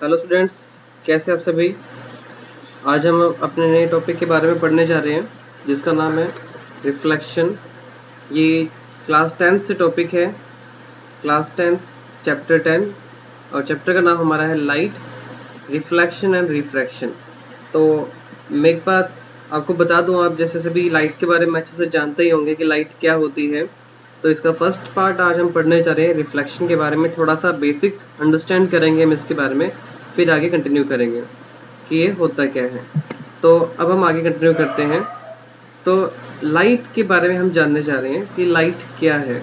Hello students, कैसे आप सभी। आज हम अपने नए टॉपिक के बारे में पढ़ने जा रहे हैं जिसका नाम है रिफ्लेक्शन। ये क्लास 10th से टॉपिक है। क्लास 10th चैप्टर 10 और चैप्टर का नाम हमारा है लाइट, रिफ्लेक्शन एंड रिफ्रैक्शन। तो मैं एक बात आपको बता दूं, आप जैसे सभी लाइट के बारे में अच्छे से जानते ही होंगे कि लाइट क्या होती है। तो इसका फर्स्ट पार्ट आज हम पढ़ने जा रहे हैं रिफ्लेक्शन के बारे में, थोड़ा सा बेसिक अंडरस्टैंड करेंगे हम इसके बारे में, फिर आगे कंटिन्यू करेंगे कि ये होता क्या है। तो अब हम आगे कंटिन्यू करते हैं। तो लाइट के बारे में हम जानने जा रहे हैं कि लाइट क्या है।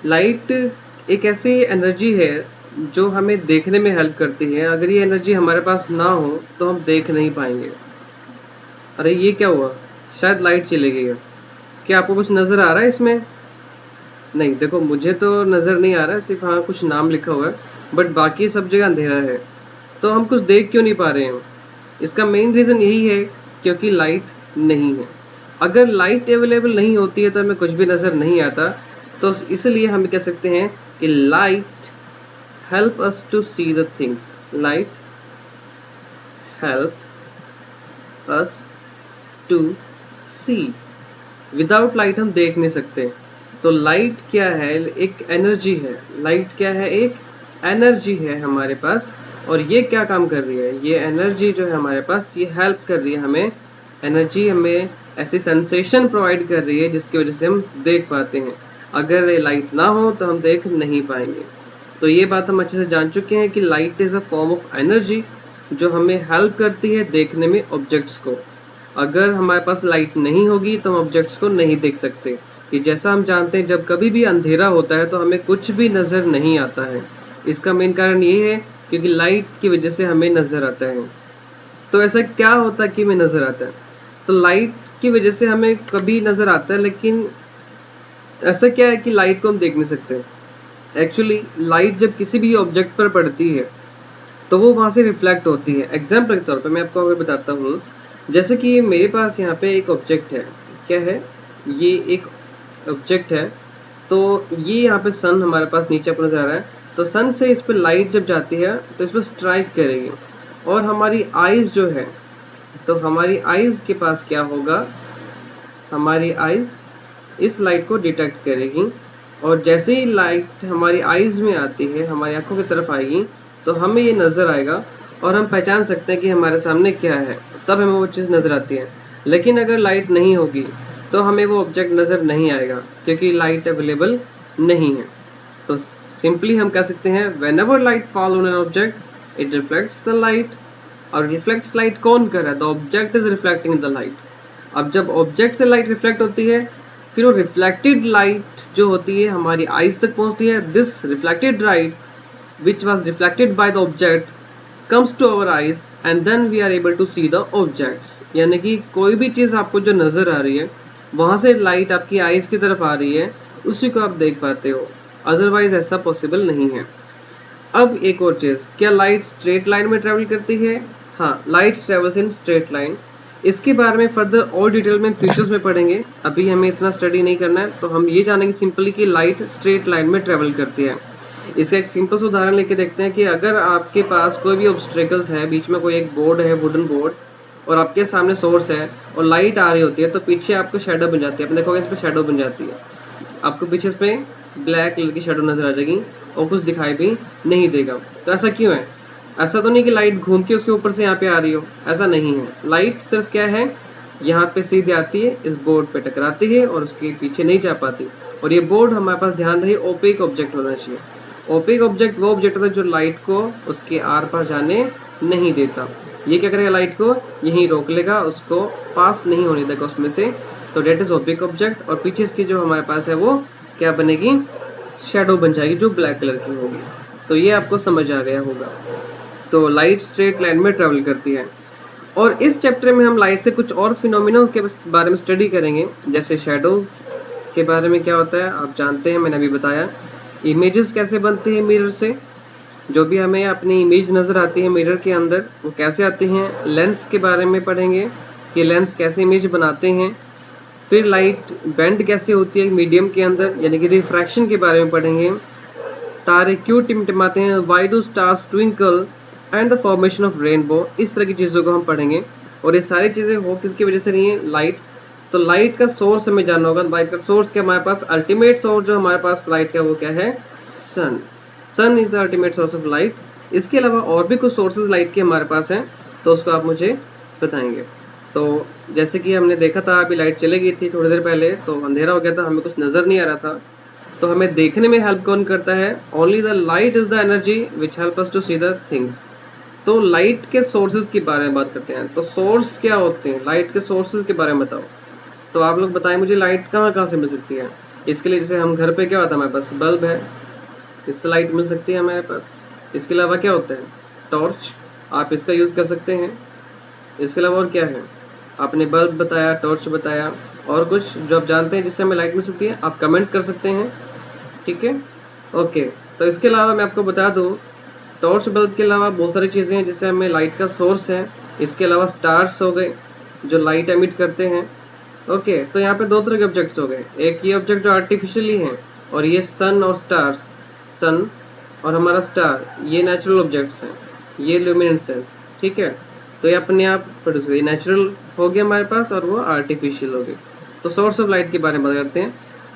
लाइट एक ऐसी एनर्जी है जो हमें देखने में हेल्प करती है। अगर ये एनर्जी हमारे पास ना हो तो हम देख नहीं पाएंगे। अरे ये क्या हुआ, शायद लाइट चली गई है। क्या आपको कुछ नज़र आ रहा है इसमें? नहीं, देखो मुझे तो नज़र नहीं आ रहा है, सिर्फ हाँ कुछ नाम लिखा हुआ है, बट बाकी सब जगह अंधेरा है। तो हम कुछ देख क्यों नहीं पा रहे हैं? इसका मेन रीज़न यही है क्योंकि लाइट नहीं है। अगर लाइट अवेलेबल नहीं होती है तो हमें कुछ भी नज़र नहीं आता। तो इसलिए हम कह सकते हैं कि light help us to see the things. Light help us to see. Without light हम देख नहीं सकते। तो लाइट क्या है? एक एनर्जी है। लाइट क्या है? एक एनर्जी है हमारे पास। और ये क्या काम कर रही है? ये एनर्जी जो है हमारे पास, ये हेल्प कर रही है हमें। एनर्जी हमें ऐसी सेंसेशन प्रोवाइड कर रही है जिसकी वजह से हम देख पाते हैं। अगर ये लाइट ना हो तो हम देख नहीं पाएंगे। तो ये बात हम अच्छे से जान चुके हैं कि light is a form of energy जो हमें हेल्प करती है देखने में ऑब्जेक्ट्स को। अगर हमारे पास लाइट नहीं होगी तो हम ऑब्जेक्ट्स को नहीं देख सकते। कि जैसा हम जानते हैं जब कभी भी अंधेरा होता है तो हमें कुछ भी नज़र नहीं आता है। इसका मेन कारण ये है क्योंकि लाइट की वजह से हमें नज़र आता है। तो ऐसा क्या होता है कि हमें नज़र आता है? तो लाइट की वजह से हमें कभी नज़र आता है, लेकिन ऐसा क्या है कि लाइट को हम देख नहीं सकते। एक्चुअली लाइट जब किसी भी ऑब्जेक्ट पर पड़ती है तो वो वहाँ से रिफ्लेक्ट होती है। एग्जाम्पल के तौर पे मैं आपको अगर बताता हूँ, जैसे कि मेरे पास यहाँ पे एक ऑब्जेक्ट है। क्या है ये? एक ऑब्जेक्ट है। तो ये यहाँ पे सन हमारे पास नीचे अपना जा रहा है। तो सन से इस पर लाइट जब जाती है तो इस पर स्ट्राइक करेगी और हमारी आइज़ जो है, तो हमारी आइज़ के पास क्या होगा? हमारी आइज़ इस लाइट को डिटेक्ट करेगी और जैसे ही लाइट हमारी आइज़ में आती है, हमारी आंखों की तरफ आएगी, तो हमें ये नज़र आएगा और हम पहचान सकते हैं कि हमारे सामने क्या है। तब हमें वो चीज़ नज़र आती है। लेकिन अगर लाइट नहीं होगी तो हमें वो ऑब्जेक्ट नज़र नहीं आएगा क्योंकि लाइट अवेलेबल नहीं है। तो सिंपली हम कह सकते हैं whenever light fall on an object it reflects the light. और रिफ्लेक्ट्स लाइट कौन कर रहा है? The object is reflecting the light. अब जब ऑब्जेक्ट से लाइट रिफ्लेक्ट होती है, फिर वो रिफ्लेक्टेड लाइट जो होती है हमारी आइज तक पहुंचती है। This reflected light which was reflected by the object comes to our eyes and then we are able to see the objects। यानी कि कोई भी चीज़ आपको जो नज़र आ रही है वहाँ से लाइट आपकी आइज की तरफ आ रही है, उसी को आप देख पाते हो। अदरवाइज ऐसा पॉसिबल नहीं है। अब एक और चीज़, क्या लाइट स्ट्रेट लाइन में ट्रेवल करती है? हाँ, light travels in straight line. इसके बारे में फर्दर और डिटेल में फ्यूचर्स में पढ़ेंगे। अभी हमें इतना स्टडी नहीं करना है। तो हम ये जानेंगे सिंपली कि लाइट स्ट्रेट लाइन में ट्रेवल करती है। इसका एक सिंपल सा उदाहरण लेके देखते हैं कि अगर आपके पास कोई भी ऑब्स्टेकल्स है, बीच में कोई एक बोर्ड है, वुडन बोर्ड, और आपके सामने सोर्स है और लाइट आ रही होती है, तो पीछे आपको शेडो बन जाती है। आप देखोगे इस पर शेडो बन जाती है। आपको पीछे इस पे ब्लैक कलर की शेडो नजर आ जाएगी और कुछ दिखाई भी नहीं देगा। तो ऐसा क्यों है? ऐसा तो नहीं कि लाइट घूम के उसके ऊपर से यहाँ पे आ रही हो, ऐसा नहीं है। लाइट सिर्फ क्या है, यहाँ पे सीधे आती है, इस बोर्ड पे टकराती है और उसके पीछे नहीं जा पाती। और ये बोर्ड हमारे पास ध्यान रहे ओपेक ऑब्जेक्ट होना चाहिए। ओपेक ऑब्जेक्ट वो ऑब्जेक्ट होता है जो लाइट को उसके आर पार जाने नहीं देता। ये क्या करेगा? लाइट को यहीं रोक लेगा, उसको पास नहीं होने देगा उसमें से। तो डेट इज ओपेक ऑब्जेक्ट। और पीछे इसकी जो हमारे पास है वो क्या बनेगी? शेडो बन जाएगी जो ब्लैक कलर की होगी। तो ये आपको समझ आ गया होगा। तो लाइट स्ट्रेट लाइन में ट्रेवल करती है। और इस चैप्टर में हम लाइट से कुछ और फिनोमिना के बारे में स्टडी करेंगे, जैसे शेडोज के बारे में क्या होता है आप जानते हैं, मैंने अभी बताया। इमेजेस कैसे बनते हैं मिरर से, जो भी हमें अपनी इमेज नज़र आती है मिरर के अंदर वो कैसे आती हैं। लेंस के बारे में पढ़ेंगे कि लेंस कैसे इमेज बनाते हैं। फिर लाइट बेंड कैसे होती है मीडियम के अंदर, यानी कि रिफ्रैक्शन के बारे में पढ़ेंगे। तारे क्यों टिमटिमाते हैं? Why do stars twinkle? And the formation of rainbow, इस तरह की चीज़ों को हम पढ़ेंगे। और ये सारी चीज़ें हो किसकी वजह से नहीं है, लाइट। तो लाइट का सोर्स हमें जानना होगा। लाइट का सोर्स क्या हमारे पास, अल्टीमेट सोर्स जो हमारे पास लाइट का वो क्या है, sun. Sun is the ultimate source of light. इसके अलावा और भी कुछ सोर्सेज लाइट के हमारे पास हैं, तो उसको आप मुझे बताएंगे। तो जैसे कि हमने देखा था अभी लाइट चली गई थी थोड़ी देर पहले, तो अंधेरा हो गया था, हमें कुछ नज़र नहीं आ रहा था। तो हमें देखने में हेल्प कौन करता है, only the light is the energy which help us to see the things. तो लाइट के सोर्सेज के बारे में बात करते हैं। तो सोर्स क्या होते हैं, लाइट के सोर्सेज के बारे में बताओ। तो आप लोग बताएं मुझे, लाइट कहाँ कहाँ से मिल सकती है। इसके लिए जैसे हम घर पे क्या होता है, हमारे पास बल्ब है, इससे लाइट मिल सकती है हमारे पास। इसके अलावा क्या होता है, टॉर्च, आप इसका यूज़ कर सकते हैं। इसके अलावा और क्या है, आपने बल्ब बताया, टॉर्च बताया, और कुछ जो आप जानते हैं जिससे हमें लाइट मिल सकती है, आप कमेंट कर सकते हैं। ठीक है, ओके। तो इसके अलावा मैं आपको बता दूं, टॉर्च बल्ब के अलावा बहुत सारी चीज़ें हैं जिससे हमें लाइट का सोर्स है। इसके अलावा स्टार्स हो गए जो लाइट एमिट करते हैं। ओके, तो यहाँ पे दो तरह के ऑब्जेक्ट्स हो गए, एक ये ऑब्जेक्ट जो आर्टिफिशियली हैं, और ये सन और स्टार्स। सन और हमारा स्टार ये नेचुरल ऑब्जेक्ट्स हैं, ये ल्यूमिनेसेंट। ठीक है, तो ये अपने आप प्रोड्यूस, ये नेचुरल हो गया हमारे पास और वो आर्टिफिशियल हो गए। तो सोर्स ऑफ लाइट के बारे में बात करते हैं।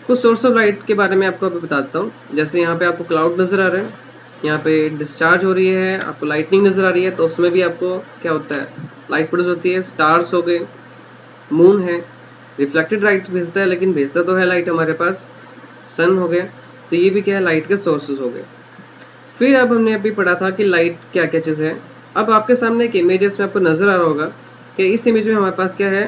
कुछ सोर्स ऑफ लाइट के बारे में आपको अभी बताता हूँ। जैसे यहाँ पे आपको क्लाउड नज़र आ रहा है, यहाँ पे डिस्चार्ज हो रही है, आपको लाइटनिंग नज़र आ रही है, तो उसमें भी आपको क्या होता है, लाइट प्रोड्यूस होती है। स्टार्स हो गए, मून है, रिफ्लेक्टेड लाइट भेजता है लेकिन भेजता तो है लाइट हमारे पास। सन हो गया, तो ये भी क्या है, लाइट के सोर्सेज हो गए। फिर अब हमने अभी पढ़ा था कि लाइट क्या क्या चीज़ है। अब आपके सामने एक इमेज है, इसमें आपको नज़र आ रहा होगा कि इस इमेज में हमारे पास क्या है,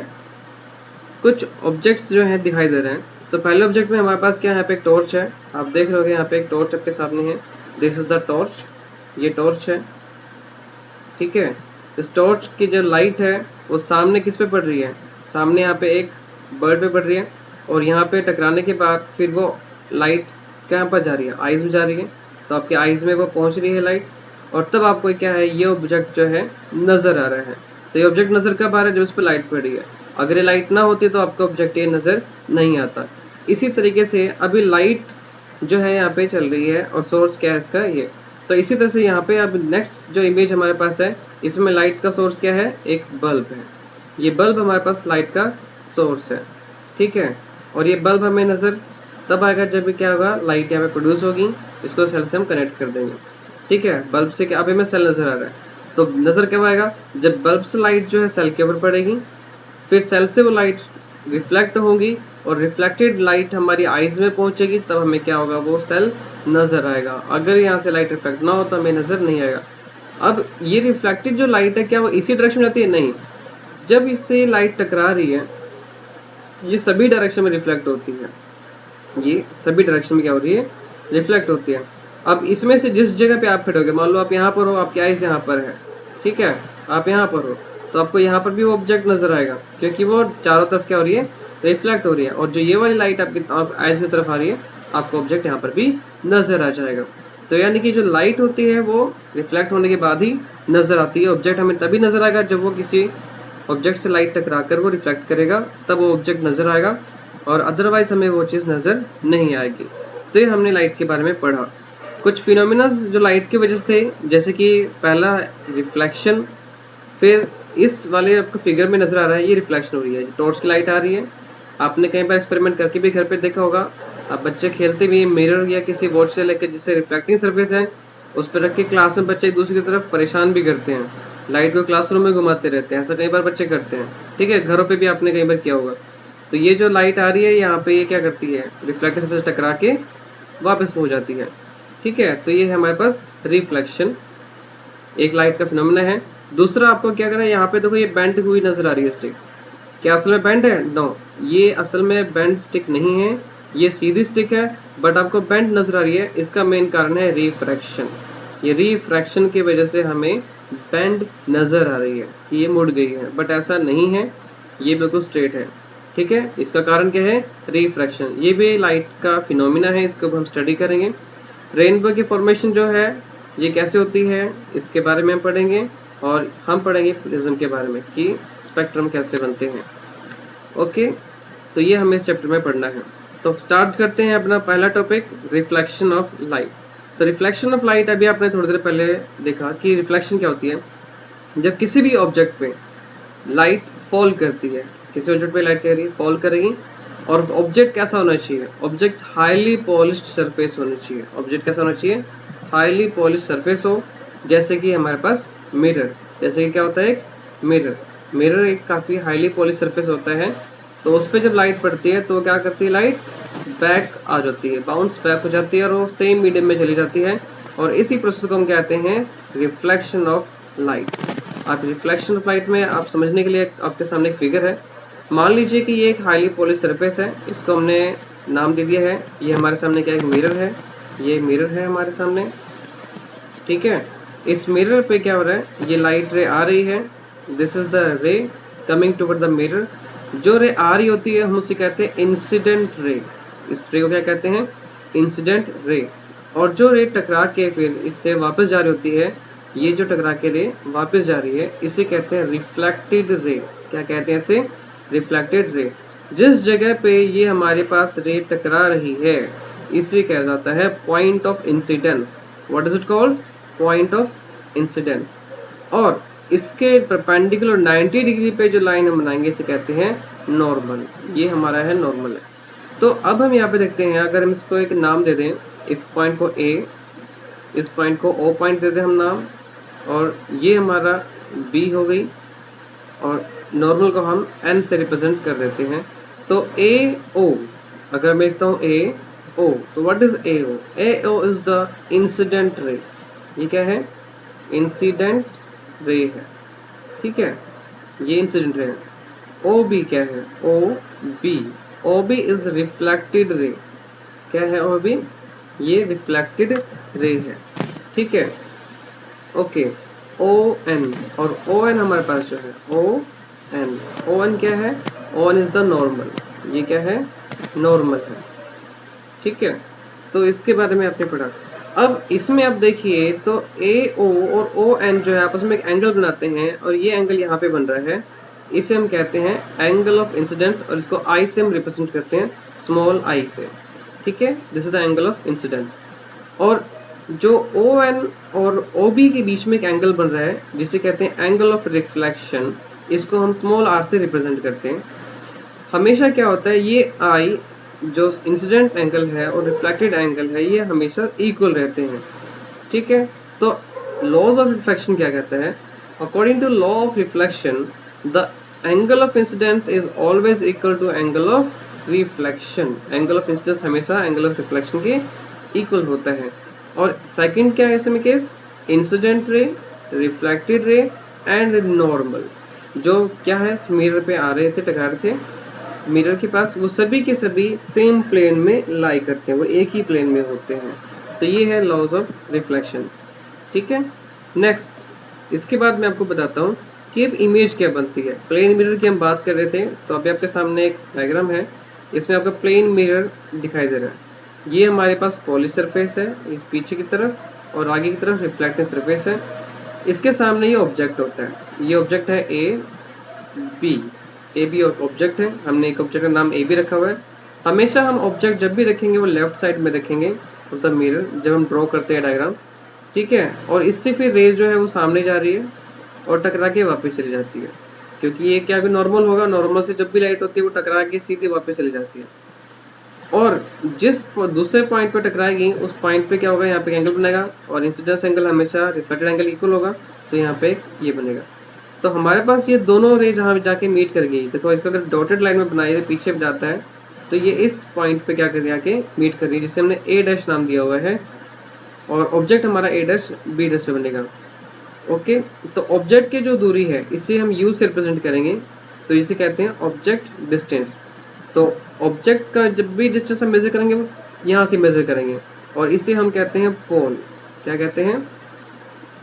कुछ ऑब्जेक्ट्स जो हैं दिखाई दे रहे हैं। तो पहले ऑब्जेक्ट में हमारे पास क्या है, यहाँ पे एक टॉर्च है, आप देख रहे होगे यहाँ पे एक टॉर्च आपके सामने है। दिस इज द टॉर्च, ये टॉर्च है। ठीक है, इस टॉर्च की जो लाइट है वो सामने किस पे पड़ रही है, सामने यहाँ पे एक बर्ड पे पड़ रही है, और यहाँ पे टकराने के बाद फिर वो लाइट कहाँ पर जा रही है, आइज में जा रही है। तो आपके आइज में वो पहुँच रही है लाइट, और तब आपको क्या है, ये ऑब्जेक्ट जो है नज़र आ रहा है। तो ये ऑब्जेक्ट नज़र कब आ रहा है, जब इस पर लाइट पड़ रही है। अगर ये लाइट ना होती तो आपको ऑब्जेक्ट ये नज़र नहीं आता। इसी तरीके से अभी लाइट जो है यहाँ पे चल रही है, और सोर्स क्या है इसका, ये। तो इसी तरह से यहाँ पे अब नेक्स्ट जो इमेज हमारे पास है, इसमें लाइट का सोर्स क्या है, एक बल्ब है। ये बल्ब हमारे पास लाइट का सोर्स है। ठीक है, और ये बल्ब हमें नज़र तब आएगा जब क्या होगा, लाइट यहाँ पे प्रोड्यूस होगी, इसको सेल से हम कनेक्ट कर देंगे। ठीक है, बल्ब से क्या, अभी हमें सेल नज़र आ रहा है, तो नज़र कब आएगा, जब बल्ब से लाइट जो है सेल के ऊपर पड़ेगी, फिर सेल से वो लाइट रिफ्लेक्ट होगी, और रिफ्लेक्टेड लाइट हमारी आइज में पहुंचेगी, तब हमें क्या होगा, वो सेल नज़र आएगा। अगर यहाँ से लाइट रिफ्लेक्ट ना हो तो हमें नज़र नहीं आएगा। अब ये रिफ्लेक्टेड जो लाइट है, क्या वो इसी डायरेक्शन में जाती है, नहीं। जब इससे लाइट टकरा रही है, ये सभी डायरेक्शन में रिफ्लेक्ट होती है, ये सभी डायरेक्शन में क्या हो रही है, रिफ्लेक्ट होती है। अब इसमें से जिस जगह पे आप खड़े होगे, मान लो आप यहाँ पर हो, आपकी आइज यहाँ पर है, ठीक है, आप यहाँ पर हो, तो आपको यहाँ पर भी वो ऑब्जेक्ट नजर आएगा, क्योंकि वो चारों तरफ क्या हो रही है, रिफ्लेक्ट हो रही है। और जो ये वाली लाइट आपकी आइज की तरफ आ रही है, आपको ऑब्जेक्ट यहाँ पर भी नजर आ जाएगा। तो यानी कि जो लाइट होती है वो रिफ्लेक्ट होने के बाद ही नजर आती है। ऑब्जेक्ट हमें तभी नजर आएगा जब वो किसी ऑब्जेक्ट से लाइट टकरा कर वो रिफ्लेक्ट करेगा, तब वो ऑब्जेक्ट नजर आएगा, और अदरवाइज हमें वो चीज़ नज़र नहीं आएगी। तो ये हमने लाइट के बारे में पढ़ा। कुछ फिनोमिना जो लाइट की वजह से थे, जैसे कि पहला रिफ्लेक्शन, फिर इस वाले आपको फिगर में नज़र आ रहा है, ये रिफ्लेक्शन हो रही है, टॉर्च की लाइट आ रही है। आपने कहीं पर एक्सपेरिमेंट करके भी घर पे देखा होगा, अब बच्चे खेलते भी मिरर या किसी वॉच से लेकर जिससे रिफ्लेक्टिंग सर्फेस है, उस पर रख के क्लास में बच्चे एक दूसरे की तरफ परेशान भी करते हैं, लाइट को क्लासरूम में घुमाते रहते हैं, ऐसा कई बार बच्चे करते हैं। ठीक है, घरों पे भी आपने कई बार किया होगा। तो ये जो लाइट आ रही है यहाँ पे, ये क्या करती है, रिफ्लेक्टिव सर्फेस टकरा के वापस पहुँच जाती है। ठीक है, तो ये है हमारे पास रिफ्लेक्शन, एक लाइट का फिनोमिना है। दूसरा आपको क्या करना है, यहाँ पे देखो ये बेंड हुई नजर आ रही है स्टिक, क्या असल में बेंड है, नो, ये असल में बेंड स्टिक नहीं है, ये सीधी स्टिक है, बट आपको बेंड नजर आ रही है। इसका मेन कारण है रिफ्रैक्शन। ये रिफ्रैक्शन की वजह से हमें बेंड नजर आ रही है कि ये मुड़ गई है, बट ऐसा नहीं है, ये बिल्कुल स्ट्रेट है। ठीक है, इसका कारण क्या है, रिफ्रैक्शन। ये भी लाइट का फिनोमिना है, इसको हम स्टडी करेंगे। रेनबो की फॉर्मेशन जो है ये कैसे होती है, इसके बारे में हम पढ़ेंगे, और हम पढ़ेंगे प्रिज्म के बारे में कि स्पेक्ट्रम कैसे बनते हैं। ओके, तो ये हमें इस चैप्टर में पढ़ना है। तो स्टार्ट करते हैं अपना पहला टॉपिक, रिफ्लेक्शन ऑफ लाइट। तो रिफ्लेक्शन ऑफ लाइट, अभी आपने थोड़ी देर पहले देखा कि रिफ्लेक्शन क्या होती है। जब किसी भी ऑब्जेक्ट पे लाइट फॉल करती है, किसी ऑब्जेक्ट पे लाइट कह रही है फॉल करेगी, और ऑब्जेक्ट कैसा होना चाहिए, ऑब्जेक्ट हाईली पॉलिश्ड सरफेस होना चाहिए। ऑब्जेक्ट कैसा होना चाहिए, हाईली पॉलिश्ड सरफेस हो, जैसे कि हमारे पास मिरर, जैसे कि क्या होता है एक मिरर। मिरर एक काफ़ी हाईली पॉलिश सरफेस होता है, तो उस पर जब लाइट पड़ती है तो क्या करती है, लाइट बैक आ जाती है, बाउंस बैक हो जाती है और वो सेम मीडियम में चली जाती है, और इसी प्रोसेस को हम कहते हैं रिफ्लेक्शन ऑफ लाइट। आप रिफ्लेक्शन ऑफ लाइट में आप समझने के लिए आपके सामने एक फिगर है। मान लीजिए कि ये एक हाईली पॉलिश सरफेस है, इसको हमने नाम दे दिया है, ये हमारे सामने क्या एक मिरर है, ये मिरर है हमारे सामने, ठीक है। इस मिरर पे क्या हो रहा है, ये लाइट रे आ रही है, this is the ray coming toward the mirror. जो रे आ रही होती है हम उसे कहते हैं इंसिडेंट रे। इस रे को क्या कहते हैं, इंसिडेंट रे। और जो रे टकरा के फिर इससे वापस जा रही होती है, ये जो टकरा के रे वापस जा रही है, इसे कहते हैं रिफ्लेक्टेड रे। क्या कहते हैं इसे, रिफ्लेक्टेड रे। जिस जगह पे ये हमारे पास रे टकरा रही है, इसे कहा जाता है point of incidence. What is it called, point of incidence. और इसके परपेंडिकुलर 90 डिग्री पे जो लाइन हम बनाएंगे इसे कहते हैं नॉर्मल। ये हमारा है नॉर्मल है। तो अब हम यहाँ पे देखते हैं, अगर हम इसको एक नाम दे दें, इस पॉइंट को ए, इस पॉइंट को ओ पॉइंट दे दें हम नाम, और ये हमारा बी हो गई, और नॉर्मल को हम एन से रिप्रेजेंट कर देते हैं। तो ए ओ, अगर मैं देखता हूँ ए ओ, तो what is A O, A O is the incident ray. ये क्या है, इंसिडेंट रे है, ठीक है, ये इंसिडेंट रे है। ओ बी क्या है, O B, O B is reflected ray. क्या है ओ बी, ये रिफ्लेक्टेड रे है, ठीक है, ओके। ओ एन, और ओ एन हमारे पास जो है ओ एन, ओ एन क्या है, O N is the normal, ये क्या है, नॉर्मल है, ठीक है। तो इसके बारे में आपने पढ़ा। अब इसमें आप देखिए तो ए ओ और ओ एन जो है आपस में एक एंगल बनाते हैं, और ये एंगल यहाँ पे बन रहा है, इसे हम कहते हैं एंगल ऑफ इंसिडेंस, और इसको आई से हम रिप्रेजेंट करते हैं, स्मॉल आई से, ठीक है। This is the angle of incidence. और जो ओ एन और ओ बी के बीच में एक एंगल बन रहा है जिसे कहते हैं एंगल ऑफ रिफ्लेक्शन, इसको हम स्मॉल आर से रिप्रेजेंट करते हैं। हमेशा क्या होता है, ये आई जो इंसिडेंट एंगल है और रिफ्लेक्टेड एंगल है, ये हमेशा इक्वल रहते हैं, ठीक है। तो लॉज ऑफ रिफ्लेक्शन क्या कहता है, according to law of reflection the angle of incidence is always equal to angle of reflection. Angle of incidence हमेशा एंगल ऑफ रिफ्लेक्शन के इक्वल होता है। और सेकंड क्या है इसमें case, incident ray, reflected ray and normal, जो क्या है मिरर पे आ रहे थे, टकरा रहे थे मिरर के पास, वो सभी के सभी सेम प्लेन में लाई करते हैं, वो एक ही प्लेन में होते हैं। तो ये है लॉज ऑफ रिफ्लेक्शन, ठीक है। नेक्स्ट, इसके बाद मैं आपको बताता हूँ कि अब इमेज क्या बनती है। प्लेन मिरर की हम बात कर रहे थे, तो अभी आपके सामने एक डायग्राम है, इसमें आपका प्लेन मिरर दिखाई दे रहा है। ये हमारे पास पॉलिश सरफेस है इस पीछे की तरफ, और आगे की तरफ रिफ्लेक्टिव सरफेस है। इसके सामने ये ऑब्जेक्ट होता है, ये ऑब्जेक्ट है A B, A B object है, हमने एक ऑब्जेक्ट का नाम ए बी रखा हुआ है। हमेशा हम ऑब्जेक्ट जब भी रखेंगे वो लेफ्ट साइड में रखेंगे ऑफ द मिरर, जब हम ड्रॉ करते हैं डायग्राम, ठीक है। और इससे फिर रेज जो है वो सामने जा रही है और टकरा के वापस चली जाती है, क्योंकि ये क्या नॉर्मल होगा, नॉर्मल से जब भी लाइट होती है वो टकरा के सीधे वापस चली जाती है। और जिस दूसरे पॉइंट पे टकराएगी उस पॉइंट पे क्या होगा, यहाँ पे एंगल बनेगा, और इंसिडेंस एंगल हमेशा रिफ्लेक्टेड एंगल इक्वल होगा, तो यहाँ पे ये बनेगा। तो हमारे पास ये दोनों रे जहाँ जाके मीट कर गई, देखो इसको अगर डॉटेड लाइन में बनाई पीछे जाता है, तो ये इस पॉइंट पे क्या कर जाके मीट कर रही है, जिसे हमने ए डैश नाम दिया हुआ है, और ऑब्जेक्ट हमारा ए डैश बी डैश से बनेगा, ओके। तो ऑब्जेक्ट की जो दूरी है इसे हम यू से रिप्रेजेंट करेंगे, तो इसे कहते हैं ऑब्जेक्ट डिस्टेंस। तो ऑब्जेक्ट का जब भी डिस्टेंस हम मेजर करेंगे वो यहाँ से मेजर करेंगे, और इसे हम कहते हैं पोल। क्या कहते हैं,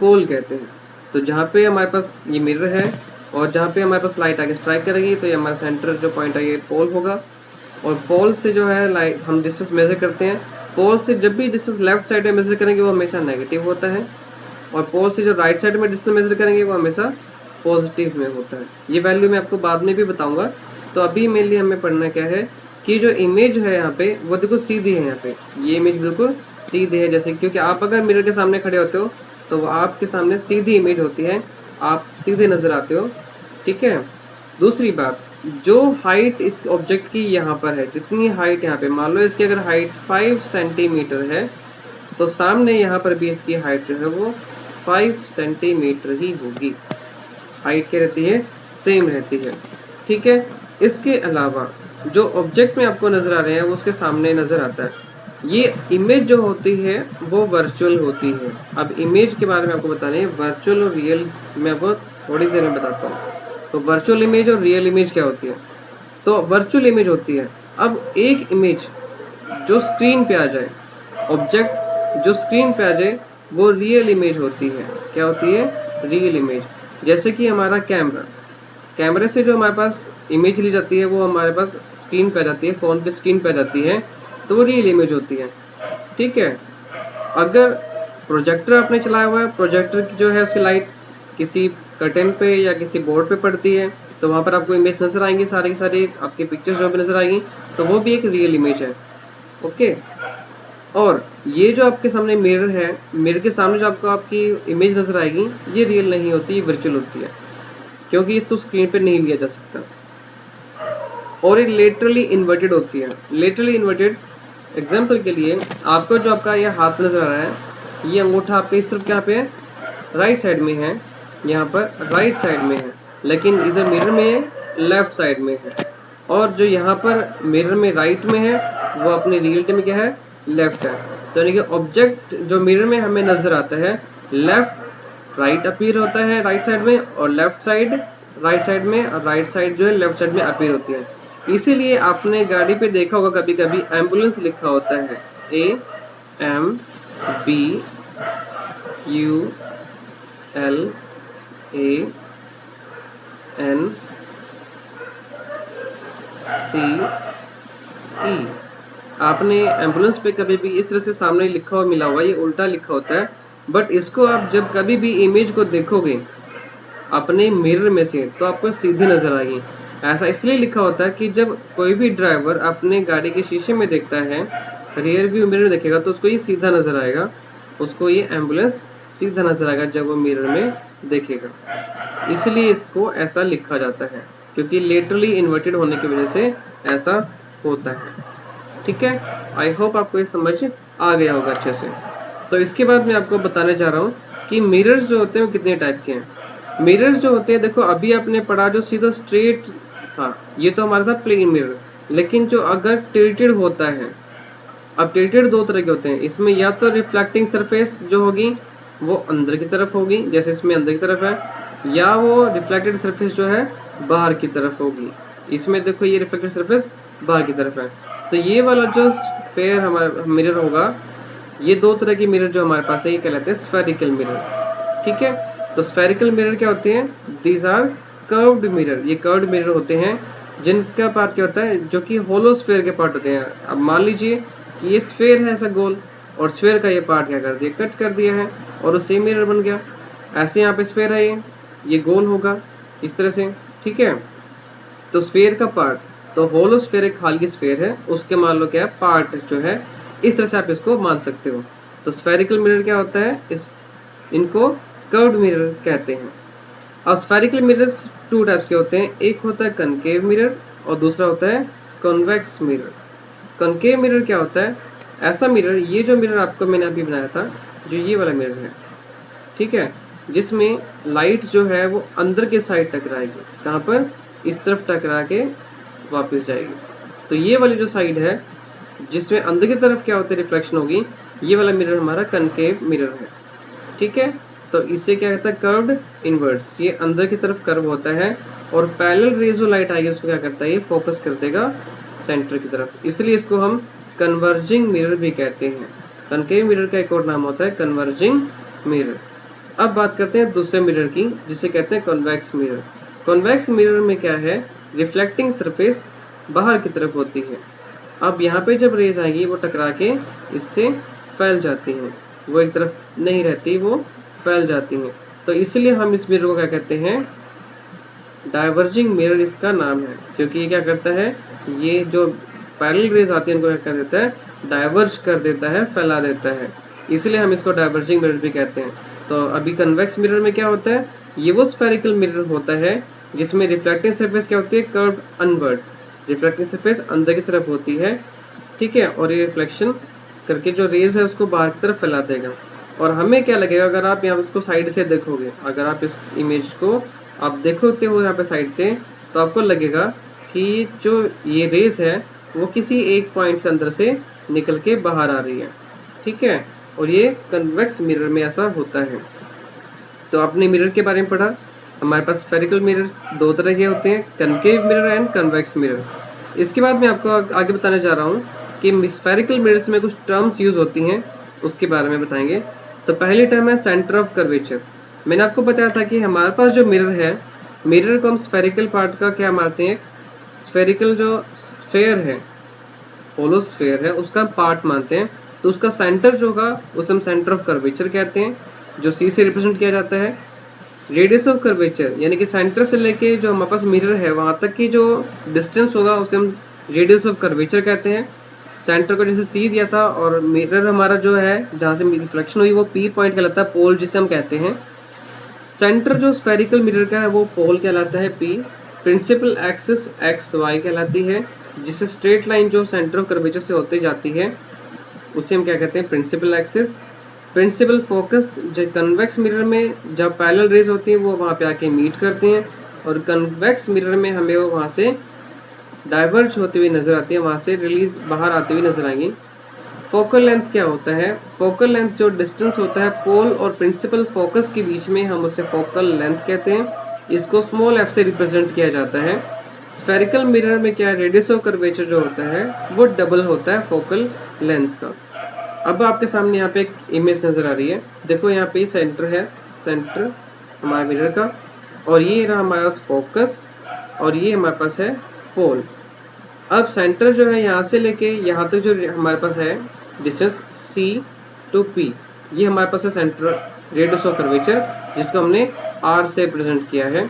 पोल कहते हैं। तो जहाँ पे हमारे पास ये मिरर है और जहाँ पे हमारे पास लाइट आगे स्ट्राइक करेगी, तो ये हमारा सेंटर जो पॉइंट है ये पोल होगा। और पोल से जो है लाइट हम डिस्टेंस मेजर करते हैं, पोल से जब भी डिस्टेंस लेफ्ट साइड में मेजर करेंगे वो हमेशा नेगेटिव होता है, और पोल से जो राइट साइड में डिस्टेंस मेजर करेंगे वो हमेशा पॉजिटिव में होता है। ये वैल्यू मैं आपको बाद में भी बताऊंगा। तो अभी मेनली हमें पढ़ना क्या है कि जो इमेज है यहाँ पे वो देखो सीधी है, यहाँ पे ये इमेज बिल्कुल सीधे है, जैसे क्योंकि आप अगर मिरर के सामने खड़े होते हो तो वो आपके सामने सीधी इमेज होती है, आप सीधे नजर आते हो। ठीक है। दूसरी बात, जो हाइट इस ऑब्जेक्ट की यहाँ पर है, जितनी हाइट यहाँ पे, मान लो इसकी अगर हाइट 5 सेंटीमीटर है तो सामने यहाँ पर भी इसकी हाइट जो है वो 5 सेंटीमीटर ही होगी। हाइट क्या रहती है, सेम रहती है। ठीक है। इसके अलावा जो ऑब्जेक्ट में आपको नजर आ रहे हैं वो उसके सामने नजर आता है। ये इमेज जो होती है वो वर्चुअल होती है। अब इमेज के बारे में आपको बताना है, वर्चुअल और रियल मैं आपको थोड़ी देर में बताता हूँ। तो वर्चुअल इमेज और रियल इमेज क्या होती है? तो वर्चुअल इमेज होती है, अब एक इमेज जो स्क्रीन पे आ जाए, ऑब्जेक्ट जो स्क्रीन पे आ जाए वो रियल इमेज होती है। क्या होती है? Real image. जैसे कि हमारा कैमरा, कैमरे से जो हमारे पास इमेज ली जाती है वो हमारे पास स्क्रीन पे आ जाती है, फोन पे स्क्रीन पे आ जाती है, तो वो रियल इमेज होती है। ठीक है। अगर प्रोजेक्टर आपने चलाया हुआ है, प्रोजेक्टर की जो है उसकी लाइट किसी कर्टेन पे या किसी बोर्ड पे पड़ती है तो वहां पर आपको इमेज नजर आएंगी, सारी की सारी आपकी पिक्चर्स जो भी नजर आएंगी, तो वो भी एक रियल इमेज है। ओके। और ये जो आपके सामने मिरर है, मिरर के सामने जो आपको आपकी इमेज नजर आएगी, ये रियल नहीं होती, ये वर्चुअल होती है, क्योंकि इसको स्क्रीन पे नहीं लिया जा सकता। और ये लेटरली इन्वर्टेड होती है। लेटरली इन्वर्टेड, एग्जाम्पल के लिए आपको जो आपका ये हाथ नजर आ रहा है, ये अंगूठा आपके इस तरफ क्या पे है, राइट साइड में है, यहाँ पर राइट साइड में है, लेकिन इधर मिरर में लेफ्ट साइड में है। और जो यहाँ पर मिरर में राइट में है वो अपनी रियलिटी में क्या है, लेफ्ट है। तो यानी कि ऑब्जेक्ट जो मिरर में हमें नजर आता है, लेफ्ट राइट अपीयर होता है राइट साइड में, और लेफ्ट साइड राइट साइड में, और राइट साइड जो है लेफ्ट साइड में अपीयर होती है। इसीलिए आपने गाड़ी पे देखा होगा कभी कभी एम्बुलेंस लिखा होता है, AMBULANCE। आपने एम्बुलेंस पे कभी भी इस तरह से सामने लिखा हुआ मिला हुआ, ये उल्टा लिखा होता है। बट इसको आप जब कभी भी इमेज को देखोगे अपने मिरर में से तो आपको सीधी नजर आएगी। ऐसा इसलिए लिखा होता है कि जब कोई भी ड्राइवर अपने गाड़ी के शीशे में देखता है, रियर व्यू मिरर देखेगा, तो उसको ये सीधा नजर आएगा, उसको ये एम्बुलेंस सीधा नजर आएगा जब वो मिरर में देखेगा। इसलिए इसको ऐसा लिखा जाता है, क्योंकि लेटरली इन्वर्टेड होने की वजह से ऐसा होता है। ठीक है। आई होप आपको ये समझ आ गया होगा अच्छे से। तो इसके बाद मैं आपको बताने जा रहा हूँ कि मिरर्स जो होते हैं वो कितने टाइप के हैं। मिरर्स जो होते हैं, देखो अभी आपने पढ़ा जो सीधा स्ट्रेट था, ये तो हमारा था प्लेन मिरर। लेकिन जो अगर टिल्टेड होता है, अब टिल्टेड दो तरह के होते हैं, इसमें या तो रिफ्लेक्टिंग सरफेस जो होगी वो अंदर की तरफ होगी, जैसे इसमें अंदर की तरफ है, या वो रिफ्लेक्टेड सरफेस जो है बाहर की तरफ होगी। इसमें देखो ये रिफ्लेक्टेड सरफेस बाहर की तरफ है। तो ये वाला जो स्फेयर हमारा मिरर होगा, ये दो तरह के मिरर जो हमारे पास है ये कहलाते हैं स्फेरिकल मिरर। ठीक है। तो स्फेरिकल मिरर क्या होते हैं? These are curved mirror. ये कर्व्ड मिरर होते हैं जिनका पार्ट क्या होता है, जो कि होलो स्फेयर के पार्ट होते हैं। अब मान लीजिए कि ये स्फेयर है ऐसा गोल, और स्फेयर का ये पार्ट क्या कर दिया, कट कर दिया है, और उससे मिरर बन गया। ऐसे यहाँ पे स्फेयर है, ये गोल होगा इस तरह से। ठीक है। तो स्फेयर का पार्ट, तो होलो स्फेयर एक खाली स्फेयर है, उसके मान लो क्या है पार्ट जो है, इस तरह से आप इसको मान सकते हो। तो स्फेरिकल मिरर क्या होता है, इनको कर्व्ड मिरर कहते हैं। अब स्फेरिकल मिरर्स टू टाइप्स के होते हैं, एक होता है कनकेव मिरर और दूसरा होता है कॉन्वेक्स मिरर। कनकेव मिरर क्या होता है? ऐसा मिरर, ये जो मिरर आपको मैंने अभी बनाया था, जो ये वाला मिरर है, ठीक है, जिसमें लाइट जो है वो अंदर के साइड टकराएगी, कहाँ पर, इस तरफ टकरा के वापस जाएगी। तो ये वाली जो साइड है जिसमें अंदर की तरफ क्या होता है, रिफ्लेक्शन होगी, ये वाला मिरर हमारा कनकेव मिरर है। ठीक है। तो इसे क्या कहता है, कर्व्ड इनवर्ट्स। ये अंदर की तरफ कर्व होता है, और पैरेलल रेज जो लाइट आएगी उसको क्या करता है, ये फोकस कर देगा सेंटर की तरफ, इसलिए इसको हम कन्वर्जिंग मिरर भी कहते हैं। कनकेव मिरर का एक और नाम होता है कन्वर्जिंग मिरर। अब बात करते हैं दूसरे मिरर की, जिसे कहते हैं कॉन्वेक्स मिरर। कॉन्वेक्स मिरर में क्या है, रिफ्लेक्टिंग सरफेस बाहर की तरफ होती है। अब यहाँ पे जब रेज आएगी वो टकरा के इससे फैल जाती हैं, वो एक तरफ नहीं रहती, वो फैल जाती हैं। तो इसलिए हम इस मिरर को क्या कहते हैं, डाइवर्जिंग मिरर इसका नाम है, क्योंकि ये क्या करता है, ये जो पैरेलल रेज आती है इनको क्या कर देता है, डाइवर्ज कर देता है, फैला देता है, इसलिए हम इसको डाइवर्जिंग मिरर भी कहते हैं। तो अभी कन्वेक्स मिरर में क्या होता है, ये वो स्फेरिकल मिरर होता है जिसमें रिफ्लेक्टिंग सरफेस क्या होती है, कर्व्ड अनवर्ड, रिफ्लेक्टिंग सरफेस अंदर की तरफ होती है, ठीक है, और ये रिफ्लेक्शन करके जो रेज है उसको बाहर की तरफ फैला देगा। और हमें क्या लगेगा, अगर आप यहाँ इसको साइड से देखोगे, अगर आप इस इमेज को आप देखोगे हो यहाँ पे साइड से, तो आपको लगेगा कि जो ये रेज है वो किसी एक पॉइंट से अंदर से निकल के बाहर आ रही है, ठीक है, और ये कन्वेक्स मिरर में ऐसा होता है। तो आपने मिरर के बारे में पढ़ा, हमारे पास स्फेरिकल मिरर्स दो तरह के होते हैं, concave mirror and convex mirror. इसके बाद मैं आपको आगे बताने जा रहा हूँ कि स्फेरिकल मिरर्स में कुछ टर्म्स यूज होती हैं, उसके बारे में बताएंगे। तो पहली टर्म है सेंटर ऑफ कर्वेचर। मैंने आपको बताया था कि हमारे पास जो मिरर है, मिरर को हम स्फेरिकल पार्ट का क्या मानते हैं, स्फेरिकल जो स्फेयर है, होलो स्फेयर है, उसका पार्ट मानते हैं। तो उसका सेंटर जो होगा उसे हम सेंटर ऑफ कर्वेचर कहते हैं, जो सी से रिप्रेजेंट किया जाता है। रेडियस ऑफ कर्वेचर यानी कि सेंटर से लेके जो हमारे पास मिरर है वहां तक की जो डिस्टेंस होगा उसे हम रेडियस ऑफ कर्वेचर कहते हैं। सेंटर को जैसे सी दिया था, और मिरर हमारा जो है जहां से रिफ्लेक्शन हुई वो पी पॉइंट कहलाता है, पोल जिसे हम कहते हैं। सेंटर जो स्फेरिकल मिरर का है वो पोल कहलाता है P. Principal axis X Y कहलाती है, जिससे स्ट्रेट लाइन जो सेंटर ऑफ कर्वेचर से होते जाती है उसे हम क्या कहते हैं, प्रिंसिपल एक्सिस। प्रिंसिपल फोकस, जो कन्वेक्स मिरर में जब पैरेलल रेज होती है वो वहाँ पे आके मीट करते हैं, और कन्वेक्स मिरर में हमें वो वहाँ से डाइवर्ज होती हुई नजर आती है, वहाँ से रिलीज बाहर आती हुई नजर आएंगी। फोकल लेंथ क्या होता है, फोकल लेंथ जो डिस्टेंस होता है पोल और प्रिंसिपल फोकस के बीच में, हम उसे फोकल लेंथ कहते हैं। इसको स्मॉल एफ से रिप्रेजेंट किया जाता है। स्फेरिकल मिरर में क्या रेडियस ऑफ कर्वेचर जो होता है वो डबल होता है फोकल लेंथ का। अब आपके सामने यहाँ पे एक इमेज नजर आ रही है, देखो यहाँ पे सेंटर है, सेंटर हमारे मिरर का, और ये रहा हमारे पास फोकस, और ये हमारे पास है पोल। अब सेंटर जो है यहाँ से लेके यहाँ तक जो हमारे पास है डिस्टेंस C टू P, ये हमारे पास है सेंटर रेडियस ऑफ कर्वेचर, जिसको हमने R से प्रेजेंट किया है।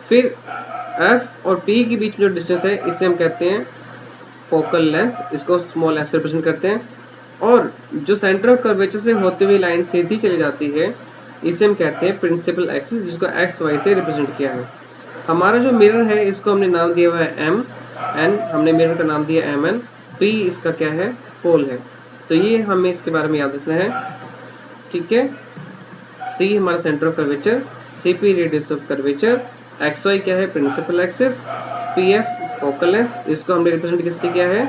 फिर F और P के बीच में जो डिस्टेंस है इसे हम कहते हैं फोकल लेंथ, इसको स्मॉल f से रिप्रेजेंट करते हैं। और जो सेंटर ऑफ कर्वेचर से होते हुए लाइन सीधी चली जाती है इसे हम कहते हैं प्रिंसिपल एक्सिस, जिसको एक्स वाई से रिप्रेजेंट किया है। हमारा जो मिरर है इसको हमने नाम दिया हुआ है एम एन, हमने मिरर का नाम दिया एम एन। पी इसका क्या है, पोल है। तो ये हमें इसके बारे में याद रखना है, ठीक है। सी हमारा centre of curvature, C P radius of curvature, X Y क्या है, principal axis, P F focal है, इसको हमने रिप्रेजेंट किससे किया है,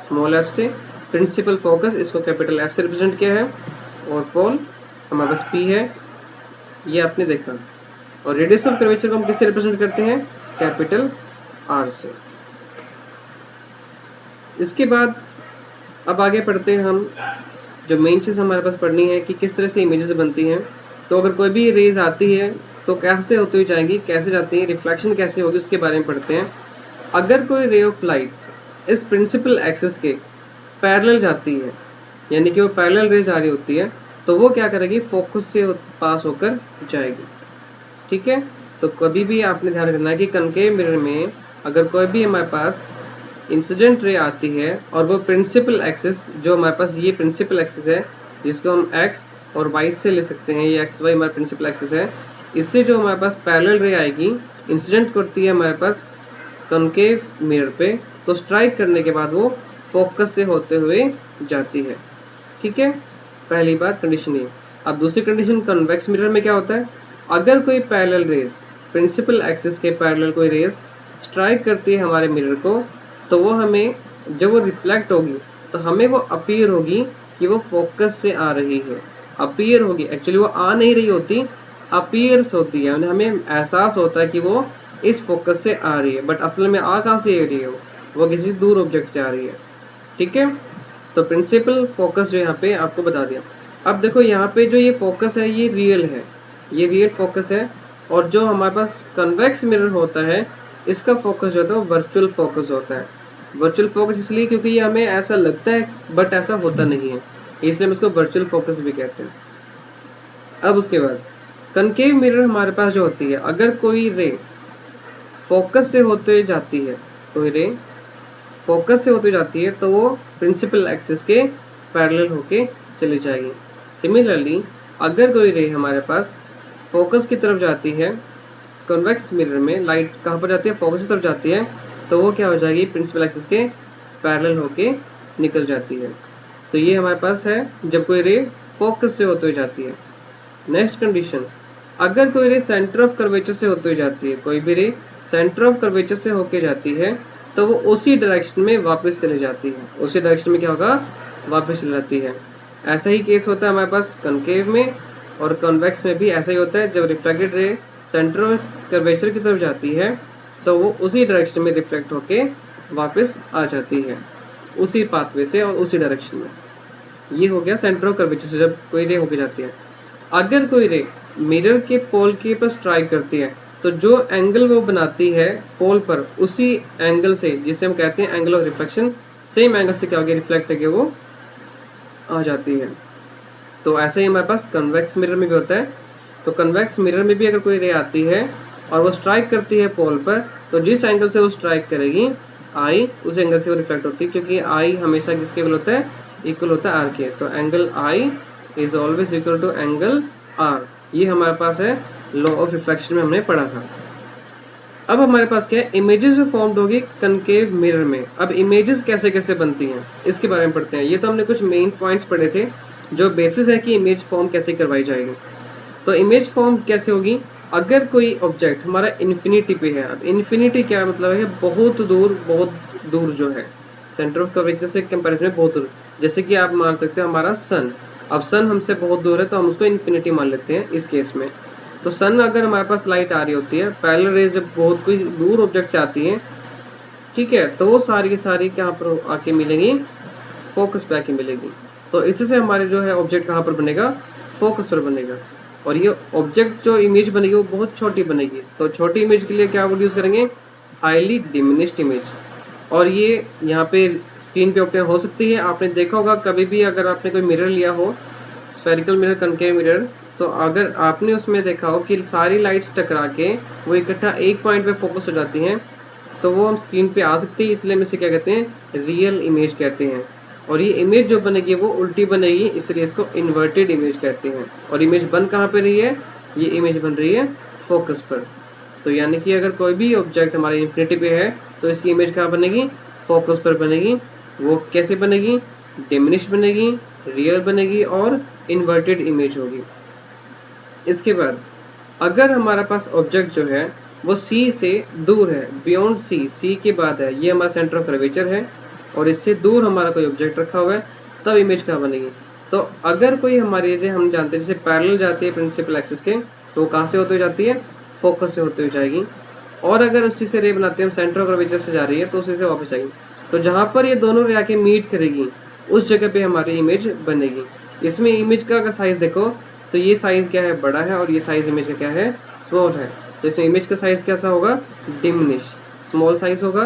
स्मॉल एफ से। प्रिंसिपल फोकस इसको कैपिटल एफ से रिप्रेजेंट किया है, और पोल हमारे पास पी है, ये आपने देखा। और रेडियस ऑफ कर्वेचर को हम किससे रिप्रेजेंट करते हैं, कैपिटल आर से। इसके बाद अब आगे पढ़ते हैं हम, जो मेन चीज़ हमारे पास पढ़नी है कि किस तरह से इमेजेस बनती हैं। तो अगर कोई भी रेज आती है तो कैसे होती हुई जाएंगी, कैसे जाती है, रिफ्लेक्शन कैसे होगी, उसके बारे में पढ़ते हैं। अगर कोई रे ऑफ लाइट इस प्रिंसिपल एक्सिस के पैरेलल जाती है, यानी कि वो पैरेलल रे जा रही होती है, तो वो क्या करेगी, फोकस से पास होकर जाएगी, ठीक है। तो कभी भी आपने ध्यान रखना है कि कनकेव मिरर में अगर कोई भी हमारे पास इंसिडेंट रे आती है और वो प्रिंसिपल एक्सिस, जो हमारे पास ये प्रिंसिपल एक्सिस है जिसको हम एक्स और वाई से ले सकते हैं, ये एक्स वाई हमारा प्रिंसिपल एक्सिस है, इससे जो हमारे पास पैरेलल रे आएगी इंसिडेंट करती है हमारे पास कनकेव मिरर पे, तो स्ट्राइक करने के बाद वो फोकस से होते हुए जाती है, ठीक है। पहली बात कंडीशन ये। अब दूसरी कंडीशन, कन्वेक्स मिरर में क्या होता है, अगर कोई पैरेलल रेज प्रिंसिपल एक्सिस के पैरेलल कोई रेज स्ट्राइक करती है हमारे मिरर को, तो वो हमें जब वो रिफ्लेक्ट होगी तो हमें वो अपीयर होगी कि वो फोकस से आ रही है। अपीयर होगी, एक्चुअली वो आ नहीं रही होती, अपीयर्स होती है, हमें एहसास होता है कि वो इस फोकस से आ रही है, बट असल में आ कहाँ से आ रही है, वो किसी दूर ऑब्जेक्ट से आ रही है, ठीक है। तो प्रिंसिपल फोकस जो यहाँ पे आपको बता दिया। अब देखो यहाँ पे जो ये फोकस है ये रियल है, ये रियल फोकस है, और जो हमारे पास कन्वेक्स मिरर होता है इसका फोकस जो होता है वो वर्चुअल फोकस होता है। वर्चुअल फोकस इसलिए क्योंकि ये हमें ऐसा लगता है बट ऐसा होता नहीं है, इसलिए हम इसको वर्चुअल फोकस भी कहते हैं। अब उसके बाद कनकेव मिरर हमारे पास जो होती है, अगर कोई रे फोकस से होते हुए जाती है, कोई रे फोकस से होती जाती है तो वो प्रिंसिपल एक्सिस के पैरेलल होके चली जाएगी। सिमिलरली अगर कोई रे हमारे पास फोकस की तरफ जाती है, कन्वेक्स मिरर में लाइट कहाँ पर जाती है, फोकस की तरफ जाती है, तो वो क्या हो जाएगी, प्रिंसिपल एक्सिस के पैरेलल होके निकल जाती है। तो ये हमारे पास है जब कोई रे फोकस से होते हुए जाती है। नेक्स्ट कंडीशन, अगर कोई रे सेंटर ऑफ कर्वेचर से होते हुए जाती है, कोई भी रे सेंटर ऑफ कर्वेचर से होके जाती है तो वो उसी डायरेक्शन में वापस चली जाती है, उसी डायरेक्शन में क्या होगा, वापस चली जाती है। ऐसा ही केस होता है हमारे पास कनकेव में और कॉन्वेक्स में भी ऐसा ही होता है। जब reflected ray centre of curvature की तरफ जाती है तो वो उसी डायरेक्शन में रिफ्लेक्ट होके वापस आ जाती है, उसी पाथवे से और उसी डायरेक्शन में। ये हो गया सेंटर ऑफ कर्वेचर से जब कोई रे होके जाती है। अगर कोई रे मिरर के पोल के पर स्ट्राइक करती है तो जो एंगल वो बनाती है पोल पर, उसी एंगल से, जिसे हम कहते हैं angle of reflection, same angle से क्या हो गया, रिफ्लेक्ट करके वो आ जाती है। तो ऐसे ही हमारे पास कन्वेक्स मिरर में भी होता है। तो कन्वेक्स मिरर में भी अगर कोई रे आती है और वो स्ट्राइक करती है पोल पर, तो जिस एंगल से वो स्ट्राइक करेगी आई, उस एंगल से वो रिफ्लेक्ट होती है, क्योंकि आई हमेशा किसके इक्वल होता है, इक्वल होता है आर के। तो angle I is always equal to angle R. ये हमारे पास है लॉ ऑफ रिफ्लेक्शन में हमने पढ़ा था। अब हमारे पास क्या है, इमेजेस फॉर्म्ड होगी कनकेव मिरर में। अब इमेजेस कैसे कैसे बनती हैं इसके बारे में पढ़ते हैं। ये तो हमने कुछ मेन पॉइंट्स पढ़े थे जो बेसिस है कि इमेज फॉर्म कैसे करवाई जाएगी। तो इमेज फॉर्म कैसे होगी, अगर कोई ऑब्जेक्ट हमारा इन्फिनिटी पे है। अब इन्फिनिटी क्या मतलब है, बहुत दूर जो है, सेंटर ऑफ कर्वेचर से कंपैरिजन में बहुत दूर। जैसे कि आप मान सकते हैं हमारा सन, अब सन हमसे बहुत दूर है तो हम उसको इन्फिनिटी मान लेते हैं इस केस में। तो सन अगर हमारे पास लाइट आ रही होती है, पैरेलल रेज जब बहुत कोई दूर ऑब्जेक्ट से आती है, ठीक है, तो वो सारी की सारी कहाँ पर आके मिलेंगी, फोकस पे आके मिलेगी। तो इससे हमारे जो है ऑब्जेक्ट कहाँ पर बनेगा, फोकस पर बनेगा। और ये ऑब्जेक्ट जो इमेज बनेगी वो बहुत छोटी बनेगी। तो छोटी इमेज के लिए क्या वर्ड यूज करेंगे, हाईली डिमिनिश्ड इमेज। और ये यहाँ पे स्क्रीन पे ऑप्टेन हो सकती है। आपने देखा होगा कभी भी अगर आपने कोई मिरर लिया हो, स्फेरिकल मिरर, कनकेव मिरर, तो अगर आपने उसमें देखा हो कि सारी लाइट्स टकरा के वो इकट्ठा एक पॉइंट पे फोकस हो जाती हैं, तो वो हम स्क्रीन पे आ सकती है, इसलिए हम इसे क्या कहते हैं, रियल इमेज कहते हैं। और ये इमेज जो बनेगी वो उल्टी बनेगी, इसलिए इसको इन्वर्टेड इमेज कहते हैं। और इमेज बन कहाँ पे रही है, ये इमेज बन रही है फोकस पर। तो यानी कि अगर कोई भी ऑब्जेक्ट हमारे इन्फिनिटी पे है तो इसकी इमेज कहाँ बनेगी, फोकस पर बनेगी। वो कैसे बनेगी, डिमिनिश बनेगी, रियल बनेगी और इन्वर्टेड इमेज होगी। इसके बाद अगर हमारे पास ऑब्जेक्ट जो है वो C से दूर है, बियॉन्ड C के बाद है, ये हमारा सेंटर ऑफ कर्वेचर है और इससे दूर हमारा कोई ऑब्जेक्ट रखा हुआ है, तब इमेज कहाँ बनेगी। तो अगर कोई हमारी जैसे हम जानते हैं जैसे पैरेलल जाती है प्रिंसिपल एक्सिस के, तो कहाँ से होते हुए जाती है, फोकस से होते हुए जाएगी। और अगर उसी से रे बनाते हैं, सेंटर ऑफ कर्वेचर से जा रही है तो उसी से वापस आएगी। तो जहाँ पर ये दोनों रे आके मीट करेगी उस जगह पे हमारी इमेज बनेगी। इसमें इमेज का अगर साइज देखो तो ये साइज क्या है, बड़ा है, और ये साइज इमेज का क्या है, स्मॉल है। तो इसमें इमेज का साइज कैसा होगा, डिमिनिश, स्मॉल साइज होगा,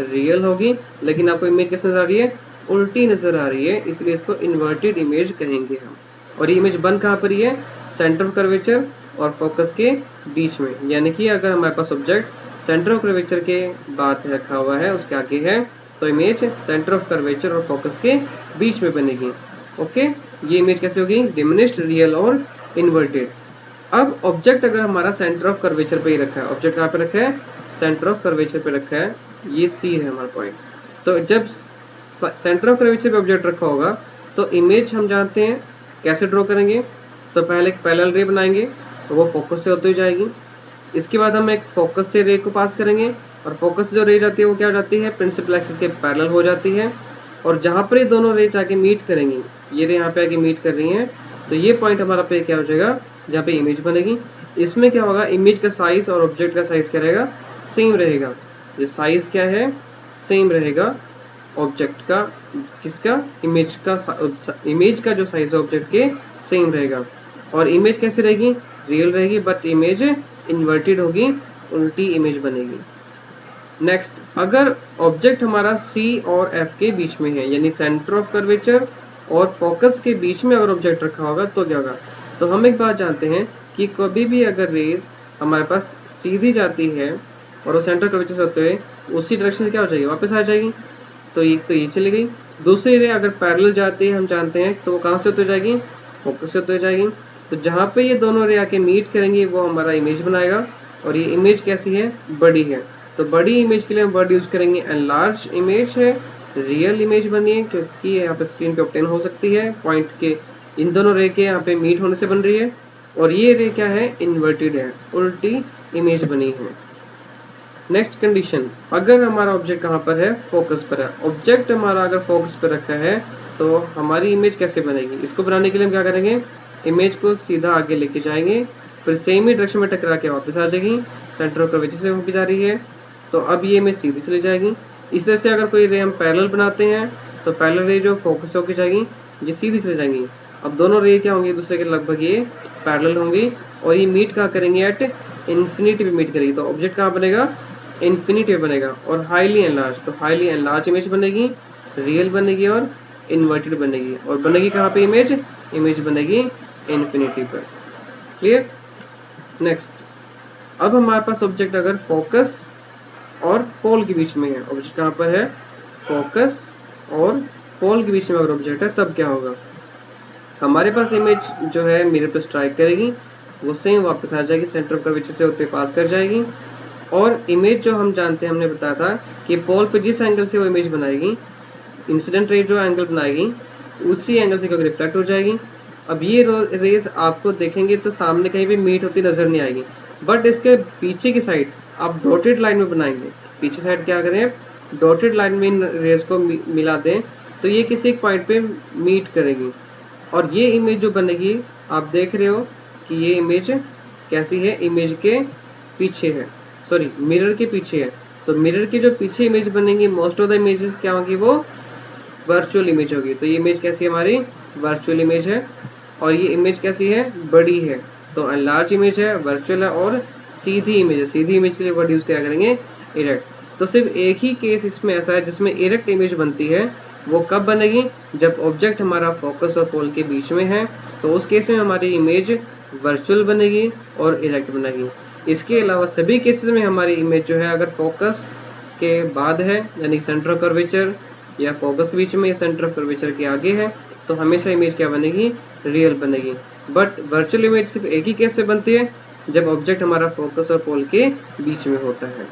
रियल होगी। लेकिन आपको इमेज कैसे नजर आ रही है, उल्टी नजर आ रही है, इसलिए इसको इन्वर्टेड इमेज कहेंगे हम। और ये इमेज बन कहाँ पर ही है, सेंटर ऑफ कर्वेचर और फोकस के बीच में। यानी कि अगर हमारे पास ऑब्जेक्ट सेंटर ऑफ कर्वेचर के बाद रखा हुआ है, उसके आगे है, तो इमेज सेंटर ऑफ कर्वेचर और फोकस के बीच में बनेगी। ओके, ये इमेज कैसे होगी, डिमिनिश्ड, रियल और इन्वर्टेड। अब ऑब्जेक्ट अगर हमारा सेंटर ऑफ कर्वेचर पे ही रखा है, ऑब्जेक्ट कहाँ पे रखा है, सेंटर ऑफ कर्वेचर पे रखा है, ये C है हमारा पॉइंट। तो जब सेंटर ऑफ कर्वेचर पे ऑब्जेक्ट रखा होगा तो इमेज हम जानते हैं कैसे ड्रॉ करेंगे। तो पहले एक पैरेलल रे बनाएंगे तो वो फोकस से होती जाएगी। इसके बाद हम एक फोकस से रे को पास करेंगे और फोकस से जो रे जाती है वो क्या हो जाती है, प्रिंसिपल एक्सिस के पैरेलल हो जाती है। और जहाँ पर ये दोनों रे जाके मीट करेंगी, ये रे यहाँ पे आके मीट कर रही हैं, तो ये पॉइंट हमारा पे क्या हो जाएगा, जहाँ पे इमेज बनेगी। इसमें क्या होगा, इमेज का साइज और ऑब्जेक्ट का साइज क्या रहेगा, सेम रहेगा। ये साइज क्या है, सेम रहेगा ऑब्जेक्ट का, किसका, इमेज का जो साइज है ऑब्जेक्ट के सेम रहेगा। और इमेज कैसे रहेगी, रियल रहेगी, बट इमेज इन्वर्टेड होगी, उल्टी इमेज बनेगी। नेक्स्ट, अगर ऑब्जेक्ट हमारा C और F के बीच में है, यानी सेंटर ऑफ कर्वेचर और फोकस के बीच में अगर ऑब्जेक्ट रखा होगा तो क्या होगा। तो हम एक बात जानते हैं कि कभी भी अगर रे हमारे पास सीधी जाती है और वो सेंटर कर्वेचर से होते हुए उसी डायरेक्शन से क्या हो जाएगी, वापस आ जाएगी। तो ये चली गई। दूसरी रे अगर पैरेलल जाती है हम जानते हैं तो वो कहाँ से होते जाएगी, फोकस से होते जाएगी। तो जहाँ पे ये दोनों रे आके मीट करेंगी वो हमारा इमेज बनाएगा, और ये इमेज कैसी है, बड़ी है। तो बड़ी इमेज के लिए हम वर्ड यूज करेंगे एनलार्ज इमेज है, रियल इमेज बनी है क्योंकि यहाँ पे स्क्रीन पे ऑब्टेन हो सकती है पॉइंट के इन दोनों रे के यहाँ पे मीट होने से बन रही है। और ये रे क्या है, इन्वर्टेड है, उल्टी इमेज बनी है। नेक्स्ट कंडीशन, अगर हमारा ऑब्जेक्ट कहाँ पर है, फोकस पर है। ऑब्जेक्ट हमारा अगर फोकस पर रखा है तो हमारी इमेज कैसे बनेगी, इसको बनाने के लिए हम क्या करेंगे, इमेज को सीधा आगे लेके जाएंगे, फिर सेम ही डायरेक्शन में टकरा के वापस आ जाएगी, सेंटर ऑफ कर्वेचर से होकर जा रही है। तो अब ये इमेज सीधी चली जाएगी। इस तरह से अगर कोई रे हम पैरेलल बनाते हैं तो पैरेलल रे जो फोकस होकर जाएगी ये सीधी चली जाएंगी। अब दोनों रे क्या होंगी, दूसरे के लगभग ये पैरेलल होंगी, और ये मीट कहाँ करेंगे, एट इन्फिनिटी पे मीट करेगी। तो ऑब्जेक्ट कहाँ बनेगा, इन्फिनिटी बनेगा, और हाईली एनलार्ज, तो हाईली एनलार्ज इमेज बनेगी, रियल बनेगी और इन्वर्टेड बनेगी। और बनेगी कहाँ पे इमेज, इमेज बनेगी इन्फिनिटी पर। क्लियर। नेक्स्ट, अब हमारे पास ऑब्जेक्ट अगर फोकस और पोल के बीच में है, ऑब्जेक्ट कहाँ पर है, फोकस और पोल के बीच में अगर ऑब्जेक्ट है तब क्या होगा, हमारे पास इमेज जो है मिरर पर स्ट्राइक करेगी, वो सेम वापस आ जाएगी, सेंटर ऑफ कर्वेचर से होते पास कर जाएगी। और इमेज जो हम जानते हैं, हमने बताया था कि पोल पे जिस एंगल से वो इमेज बनाएगी, इंसिडेंट रे जो एंगल बनाएगी उसी एंगल से क्योंकि रिफ्लेक्ट हो जाएगी। अब ये रेज आपको देखेंगे तो सामने कहीं भी मीट होती नजर नहीं आएगी, बट इसके पीछे की साइड आप डॉटेड लाइन में बनाएंगे, पीछे साइड क्या करें, डॉटेड लाइन में इन रेज को मिला दें तो ये किसी एक पॉइंट पे मीट करेगी। और ये इमेज जो बनेगी आप देख रहे हो कि ये इमेज कैसी है, इमेज के पीछे है, सॉरी मिरर के पीछे है। तो मिरर के जो पीछे इमेज बनेंगी मोस्ट ऑफ द इमेजेस क्या होगी, वो वर्चुअल इमेज होगी। तो ये इमेज कैसी है, हमारी वर्चुअल इमेज है। और ये इमेज कैसी है, बड़ी है। तो लार्ज इमेज है, वर्चुअल है, और सीधी इमेज है। सीधी इमेज के लिए वर्ड यूज क्या करेंगे, इरेक्ट। तो सिर्फ एक ही केस इसमें ऐसा है जिसमें इरेक्ट इमेज बनती है, वो कब बनेगी, जब ऑब्जेक्ट हमारा फोकस और पोल के बीच में है, तो उस केस में हमारी इमेज वर्चुअल बनेगी और इरेक्ट बनेगी। इसके अलावा सभी केसेस में हमारी इमेज जो है अगर फोकस के बाद है, यानी सेंटर ऑफ कर्वेचर या फोकस के बीच में या सेंटर ऑफ कर्वेचर के आगे है, तो हमेशा इमेज क्या बनेगी, रियल बनेगी। बट वर्चुअल इमेज सिर्फ एक ही केस में बनती है, जब ऑब्जेक्ट हमारा फोकस और पोल के बीच में होता है।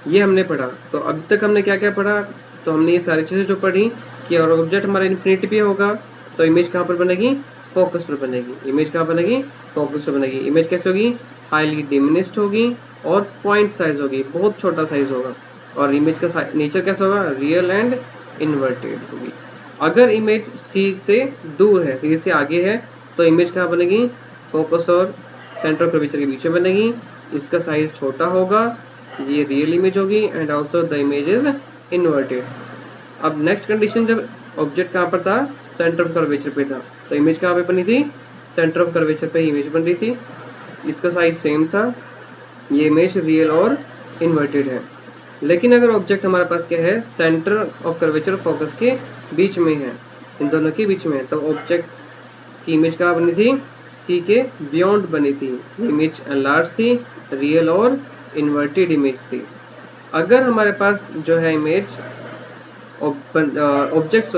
ये हमने पढ़ा। तो अभी तक हमने क्या क्या पढ़ा, तो हमने ये सारी चीज़ें जो पढ़ी कि और ऑब्जेक्ट हमारा इन्फिनिटी पे होगा तो इमेज कहाँ पर बनेगी, फोकस पर बनेगी। इमेज कहाँ बनेगी, फोकस पर बनेगी। इमेज कैसे होगी, हाईली डिमिनिस्ड होगी और पॉइंट साइज होगी, बहुत छोटा साइज होगा। और इमेज का नेचर कैसा होगा, रियल एंड इन्वर्टेड होगी। अगर इमेज सी से दूर है, सी से आगे है, तो इमेज कहाँ बनेगी, फोकस और सेंटर ऑफ कर्वेचर के बीच में बनेगी। इसका साइज छोटा होगा, ये रियल इमेज होगी, and also the image is inverted. अब नेक्स्ट कंडीशन, जब ऑब्जेक्ट कहाँ पर था, सेंटर ऑफ कर्वेचर पे था, तो इमेज कहाँ पे बनी थी, सेंटर ऑफ कर्वेचर पे इमेज बन रही थी। इसका साइज सेम था, ये इमेज रियल और इन्वर्टेड है। लेकिन अगर ऑब्जेक्ट हमारे पास क्या है, सेंटर ऑफ कर्वेचर और फोकस के बीच में है, इन दोनों के बीच में है, तो ऑब्जेक्ट की इमेज कहाँ बनी थी, सी के बियॉन्ड बनी थी। इमेज एनलार्ज थी, रियल और इन्वर्टेड इमेज थी। अगर हमारे पास जो है इमेज ऑब्जेक्ट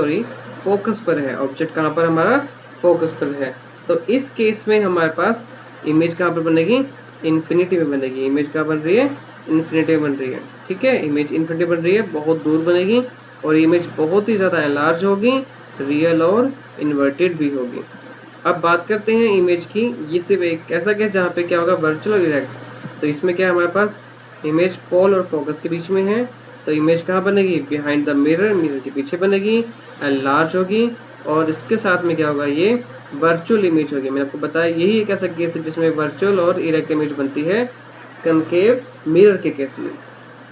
फोकस पर है, ऑब्जेक्ट कहाँ पर हमारा, फोकस पर है, तो इस केस में हमारे पास इमेज कहाँ पर बनेगी, इन्फिनिटी में बनेगी। इमेज कहाँ बन रही है, इन्फिनिटी में बन रही है। ठीक है, इमेज इन्फिनिटी बन रही है, बहुत दूर बनेगी, और इमेज बहुत ही ज़्यादा एनलार्ज होगी, रियल और इन्वर्टेड भी होगी। अब बात करते हैं इमेज की। ये सिर्फ एक ऐसा केस जहाँ पे क्या होगा, वर्चुअल और इरेक्ट। तो इसमें क्या है, हमारे पास इमेज पोल और फोकस के बीच में है, तो इमेज कहाँ बनेगी, बिहाइंड द मिरर, मिरर के पीछे बनेगी, एनलार्ज होगी, और इसके साथ में क्या होगा, ये वर्चुअल इमेज होगी। मैंने आपको बताया यही एक ऐसा केस है जिसमें वर्चुअल और इरेक्ट इमेज बनती है कनकेव मिरर के केस में।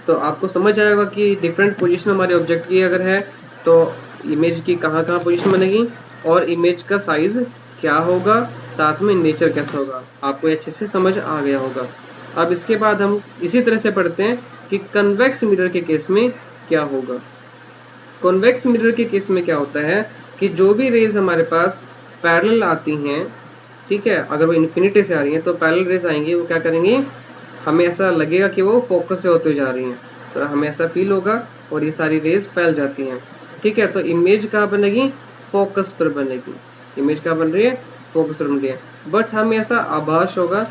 तो आपको समझ आएगा कि डिफरेंट पोजीशन हमारे ऑब्जेक्ट की अगर है तो इमेज की कहाँ कहाँ पोजीशन बनेगी, और इमेज का साइज क्या होगा, साथ में नेचर कैसा होगा, आपको अच्छे से समझ आ गया होगा। अब इसके बाद हम इसी तरह से पढ़ते हैं कि कन्वेक्स मिरर के केस में क्या होगा। कॉन्वेक्स मिरर के केस में क्या होता है कि जो भी रेज हमारे पास पैरेलल आती हैं, ठीक है, अगर वो इन्फिनिटी से आ रही हैं तो पैरेलल रेज आएंगी, वो क्या करेंगी, हमें ऐसा लगेगा कि वो फोकस से होते जा रही हैं। तो हमें ऐसा फील होगा और ये सारी रेज फैल जाती हैं। ठीक है, तो इमेज कहाँ बनेगी, फोकस पर बनेगी। इमेज कहाँ बन रही है, फोकस पर बन रही है। बट हमें ऐसा आभास होगा,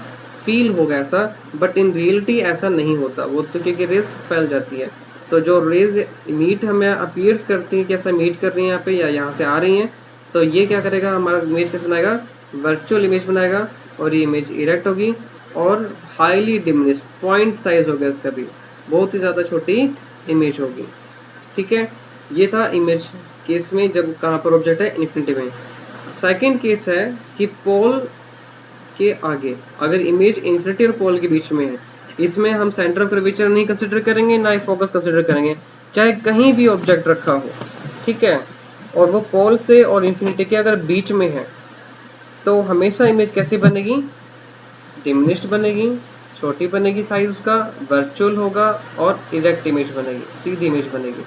फील होगा ऐसा, बट इन रियलिटी ऐसा नहीं होता वो, तो क्योंकि रेज फैल जाती है। तो जो रेज मीट हमें अपीयर्स करती हैं कि ऐसा मीट कर रही हैं यहाँ पे या यहाँ से आ रही हैं, तो ये क्या करेगा, हमारा इमेज कैसे बनाएगा, वर्चुअल इमेज बनाएगा, और ये इमेज इरेक्ट होगी और हाईली डिमिनिश्ड पॉइंट साइज होगा इसका भी, बहुत ही ज़्यादा छोटी इमेज होगी। ठीक है, ये था इमेज केस में, जब कहाँ पर ऑब्जेक्ट है, इन्फिनिटी में। सेकंड केस है कि पोल के आगे, अगर इमेज इन्फिनिटी और पोल के बीच में है, इसमें हम सेंटर ऑफ कर्वेचर नहीं कंसिडर करेंगे, ना ही फोकस कंसिडर करेंगे, चाहे कहीं भी ऑब्जेक्ट रखा हो। ठीक है, और वो पोल से और इन्फिनिटी के अगर बीच में है, तो हमेशा इमेज कैसी बनेगी, डिमिनिश्ड बनेगी, छोटी बनेगी साइज उसका, वर्चुअल होगा और इरेक्ट इमेज बनेगी, सीधी इमेज बनेगी।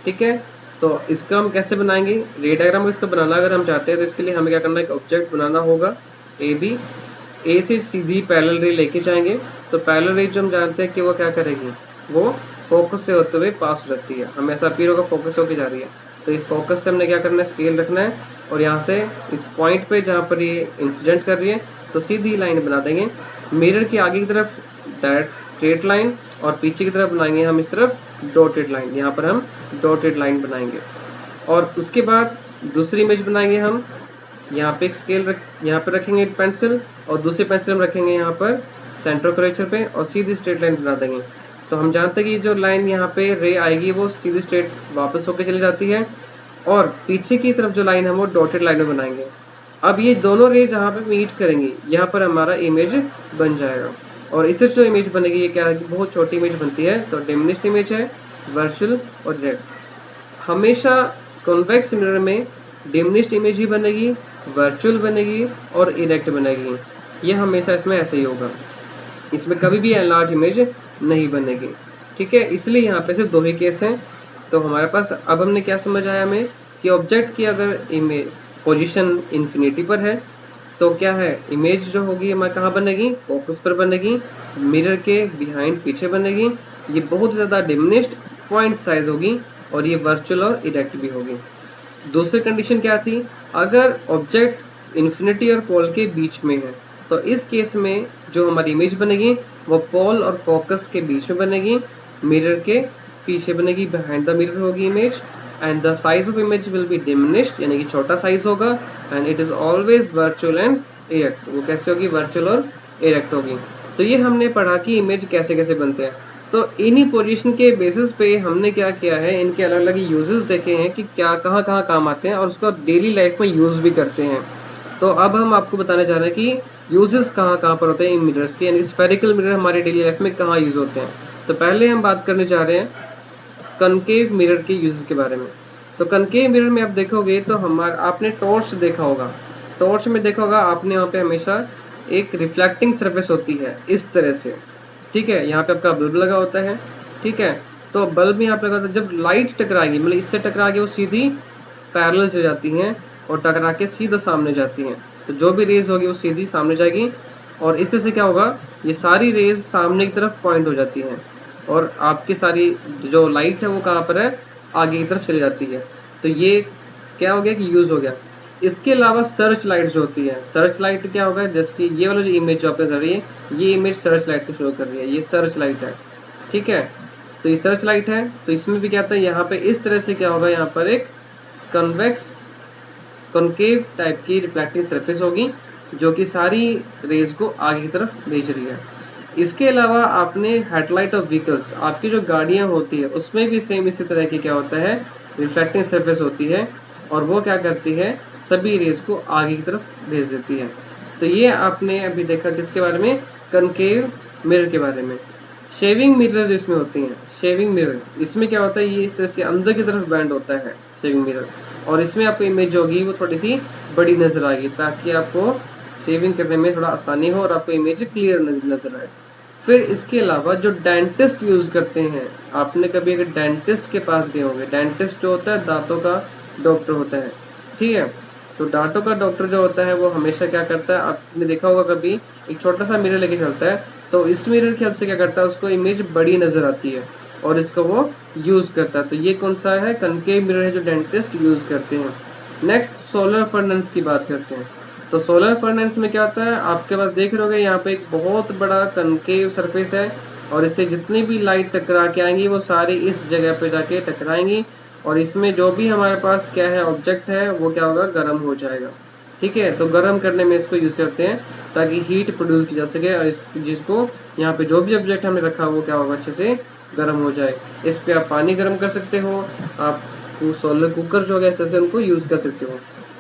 ठीक है, तो इसका हम कैसे बनाएंगे, रे डायग्राम इसका बनाना अगर हम चाहते हैं, तो इसके लिए हमें क्या करना है, एक ऑब्जेक्ट बनाना होगा ए बी, ए से सीधी पैरेलल रे लेके जाएंगे। तो पैरेलल रे जो हम जानते हैं कि वो क्या करेगी, वो फोकस से होते हुए पास हो जाती है, हमें ऐसा अपीयर होगा फोकस होके जा रही है। तो इस फोकस से हमने क्या करना है, स्केल रखना है, और यहाँ से इस पॉइंट पे जहाँ पर ये इंसिडेंट कर रही है, तो सीधी लाइन बना देंगे। मिरर की आगे की तरफ डायरेक्ट स्ट्रेट लाइन, और पीछे की तरफ बनाएंगे हम इस तरफ डॉटेड लाइन, यहाँ पर हम डॉटेड लाइन बनाएंगे। और उसके बाद दूसरी इमेज बनाएंगे हम, यहाँ पे एक स्केल यहाँ पर रखेंगे पेंसिल, और दूसरी पेंसिल हम रखेंगे यहाँ पर सेंटर कर्वेचर पे, और सीधी स्ट्रेट लाइन बना देंगे। तो हम जानते हैं कि जो लाइन यहाँ पे रे आएगी वो सीधी स्ट्रेट वापस होकर चली जाती है, और पीछे की तरफ जो लाइन है वो डॉटेड लाइन में बनाएंगे। अब ये दोनों रे जहाँ पे मीट करेंगी, यहाँ पर हमारा इमेज बन जाएगा। और इससे जो इमेज बनेगी, ये क्या है कि बहुत छोटी इमेज बनती है, तो डिमिनिश्ड इमेज है, वर्चुअल और इरेक्ट। हमेशा कॉन्वेक्स मिरर में डिमिनिश्ड इमेज ही बनेगी, वर्चुअल बनेगी और इरेक्ट बनेगी। ये हमेशा इसमें ऐसे ही होगा, इसमें कभी भी एनलार्ज इमेज नहीं बनेगी। ठीक है, इसलिए यहाँ पे सिर्फ दो ही केस हैं। तो हमारे पास अब हमने क्या समझ आया हमें, कि ऑब्जेक्ट की अगर इमेज पोजीशन इन्फिनिटी पर है, तो क्या है, इमेज जो होगी हमारे कहाँ बनेगी, फोकस पर बनेगी, मिरर के बिहाइंड पीछे बनेगी, ये बहुत ज़्यादा डिमिनिश्ड पॉइंट साइज होगी, और ये वर्चुअल और इरेक्ट भी होगी। दूसरी कंडीशन क्या थी, अगर ऑब्जेक्ट इन्फिनिटी और पोल के बीच में है, तो इस केस में जो हमारी इमेज बनेगी वो पोल और फोकस के बीच में बनेगी, मिरर के पीछे बनेगी, बिहाइंड द मिरर होगी image, and the size of image will be diminished, यानी कि छोटा साइज होगा, and it is always virtual and erect. वो कैसे होगी, वर्चुअल और इरेक्ट होगी। तो ये हमने पढ़ा कि इमेज कैसे कैसे बनते हैं। तो इन्हीं पोजीशन के बेसिस पे हमने क्या किया है, इनके अलग अलग यूजेस देखे हैं कि क्या कहाँ कहाँ काम आते हैं, और उसको डेली लाइफ में यूज भी करते हैं। तो अब हम आपको बताने जा रहे हैं कि यूजेस कहाँ कहाँ पर होते हैं इन मिरर्स के, यानी स्फेरिकल मिरर हमारे डेली लाइफ में कहाँ यूज होते हैं। तो पहले हम बात करने जा रहे हैं कनकेव मिरर के यूज के बारे में। तो कनकेव मिरर में आप देखोगे तो हमारा, आपने टॉर्च देखा होगा, टॉर्च में देखा होगा आपने, वहाँ पे हमेशा एक रिफ्लेक्टिंग सरफेस होती है इस तरह से। ठीक है, यहाँ पे आपका बल्ब लगा होता है। ठीक है, तो बल्ब यहाँ पे लगा होता है, जब लाइट टकराएगी, मतलब इससे टकरा के वो सीधी पैरेलल चल जाती हैं, और टकरा के सीधा सामने जाती हैं। तो जो भी रेज होगी वो सीधी सामने जाएगी, और इस तरह से क्या होगा, ये सारी रेज सामने की तरफ पॉइंट हो जाती हैं, और आपकी सारी जो लाइट है वो कहाँ पर है, आगे की तरफ चली जाती है। तो ये क्या हो गया कि यूज हो गया। इसके अलावा सर्च लाइट जो होती है, सर्च लाइट क्या होगा, जैसे कि ये वाला जो इमेज जो आपको कर रही है, ये इमेज सर्च लाइट को शो कर रही है, ये सर्च लाइट है। ठीक है, तो ये सर्च लाइट है, तो इसमें भी क्या होता है, यहाँ पे इस तरह से क्या होगा, यहाँ पर एक कन्वेक्स कॉनकेव टाइप की रिफ्लेक्टिंग सरफेस होगी, जो कि सारी रेज को आगे की तरफ भेज रही है। इसके अलावा आपने हेडलाइट ऑफ व्हीकल्स, आपकी जो गाड़ियाँ होती है उसमें भी सेम इसी तरह की क्या होता है, रिफ्लेक्टिंग सरफेस होती है, और वो क्या करती है, सभी रेज को आगे की तरफ भेज देती है। तो ये आपने अभी देखा किसके बारे में, कनकेव मिरर के बारे में। शेविंग मिरर इसमें होती हैं, शेविंग मिरर, इसमें क्या होता है, ये इस तरह से अंदर की तरफ बैंड होता है शेविंग मिरर, और इसमें आपको इमेज होगी वो थोड़ी सी बड़ी नजर आएगी, ताकि आपको शेविंग करने में थोड़ा आसानी हो और आपको इमेज क्लियर नजर आए। फिर इसके अलावा जो डेंटिस्ट यूज करते हैं, आपने कभी अगर डेंटिस्ट के पास गए होंगे, डेंटिस्ट जो होता है दांतों का डॉक्टर होता है। ठीक है, तो दांतों का डॉक्टर जो होता है वो हमेशा क्या करता है, आपने देखा होगा कभी, एक छोटा सा मिरर लेके चलता है, तो इस मिरर की हेल्प से क्या करता है, उसको इमेज बड़ी नजर आती है, और इसको वो यूज़ करता है। तो ये कौन सा है, कनकेव मिरर है जो डेंटिस्ट यूज़ करते हैं। नेक्स्ट सोलर फर्नेस की बात करते हैं। तो सोलर फर्नेस में क्या होता है, आपके पास देख रहे होगे यहाँ पे एक बहुत बड़ा कनकेव सरफेस है और इससे जितनी भी लाइट टकरा के आएंगी वो सारी इस जगह पे जाके टकराएंगी और इसमें जो भी हमारे पास क्या है ऑब्जेक्ट है वो क्या होगा, गर्म हो जाएगा। ठीक है, तो गर्म करने में इसको यूज़ करते हैं ताकि हीट प्रोड्यूस की जा सके और जिसको यहाँ पे जो भी ऑब्जेक्ट हमने रखा वो क्या होगा, अच्छे से गर्म हो जाए। इस पे आप पानी गर्म कर सकते हो, आप सोलर कुकर जो है इस तरह से उनको यूज़ कर सकते हो।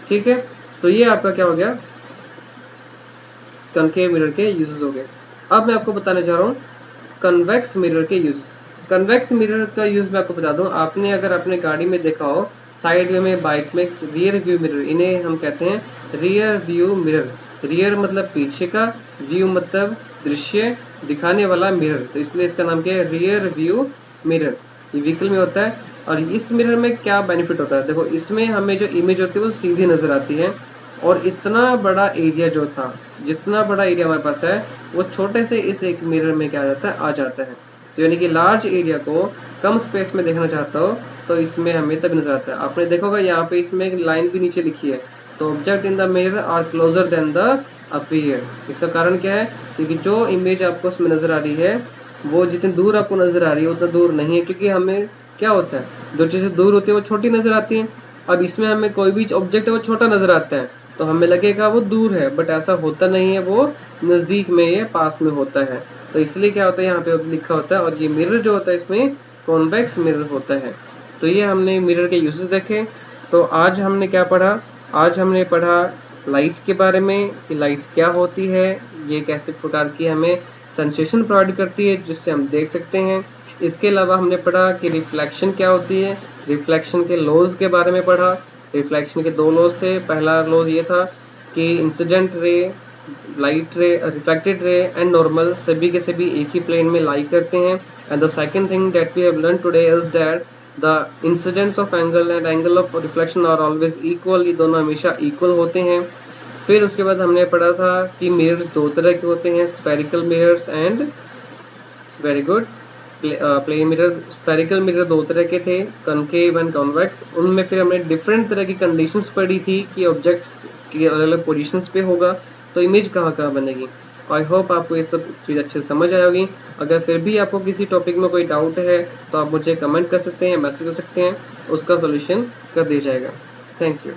ठीक है, तो ये आपका क्या हो गया, कनकेव मिरर के यूजेस हो गए। अब मैं आपको बताने जा रहा हूँ कन्वेक्स मिरर के यूज। कन्वेक्स मिरर का यूज मैं आपको बता दूं, आपने अगर अपने गाड़ी में देखा हो साइड व्यू में, बाइक में रियर व्यू मिरर, इन्हें हम कहते हैं रियर व्यू मिरर। रियर मतलब पीछे का, व्यू मतलब दृश्य दिखाने वाला मिरर, तो इसलिए इसका नाम क्या है, रियर व्यू मिरर। ये व्हीकल में होता है। और इस मिरर में क्या बेनिफिट होता है, देखो इसमें हमें जो इमेज होती है वो सीधी नजर आती है और इतना बड़ा एरिया जो था, जितना बड़ा एरिया हमारे पास है वो छोटे से इस एक मिरर में क्या आ जाता है, आ जाता है। तो यानी कि लार्ज एरिया को कम स्पेस में देखना चाहता हो तो इसमें हमें तब नजर आता है। आपने देखा होगा यहाँ पे इसमें एक लाइन भी नीचे लिखी है, तो object in the mirror are closer than the appear. इसका कारण क्या है, क्योंकि जो इमेज आपको उसमें नजर आ रही है वो जितनी दूर आपको नजर आ रही है उतना दूर नहीं है, क्योंकि हमें क्या होता है, जो चीज़ें दूर होती है वो छोटी नजर आती हैं। अब इसमें हमें कोई भी ऑब्जेक्ट है वो छोटा नजर आता है तो हमें लगेगा वो दूर है, बट ऐसा होता नहीं है, वो नज़दीक में या पास में होता है। तो इसलिए क्या होता है, यहाँ पे लिखा होता है। और ये मिरर जो होता है इसमें कॉन्वेक्स मिरर होता है। तो ये हमने मिरर के यूजेस देखे। तो आज हमने क्या पढ़ा, आज हमने पढ़ा लाइट के बारे में कि लाइट क्या होती है, ये कैसे प्रकार की हमें सेंसेशन प्रोवाइड करती है जिससे हम देख सकते हैं। इसके अलावा हमने पढ़ा कि रिफ्लेक्शन क्या होती है, रिफ्लेक्शन के लॉज के बारे में पढ़ा। रिफ्लेक्शन के दो लॉज थे, पहला लॉज ये था कि इंसिडेंट रे, लाइट रे, रिफ्लेक्टेड रे एंड नॉर्मल सभी के सभी एक ही प्लेन में लाई करते हैं। And the second thing that we have learn today is that the incidence of angle and angle of reflection are always equal, ये दोनों हमेशा इक्वल होते हैं। फिर उसके बाद हमने पढ़ा था कि मिरर्स दो तरह के होते हैं, spherical mirrors and, very good, plane mirror. Spherical mirror दो तरह के थे, कनकेव एंड कॉन्वेक्स। उनमें फिर हमने डिफरेंट तरह की कंडीशंस पढ़ी थी कि ऑब्जेक्ट्स की अलग अलग पोजीशंस पे होगा तो इमेज कहाँ कहाँ बनेगी। आई होप आपको ये सब चीज़ अच्छे से समझ आई होगी। अगर फिर भी आपको किसी टॉपिक में कोई डाउट है तो आप मुझे कमेंट कर सकते हैं, मैसेज कर सकते हैं, उसका सोल्यूशन कर दिया जाएगा। Thank you.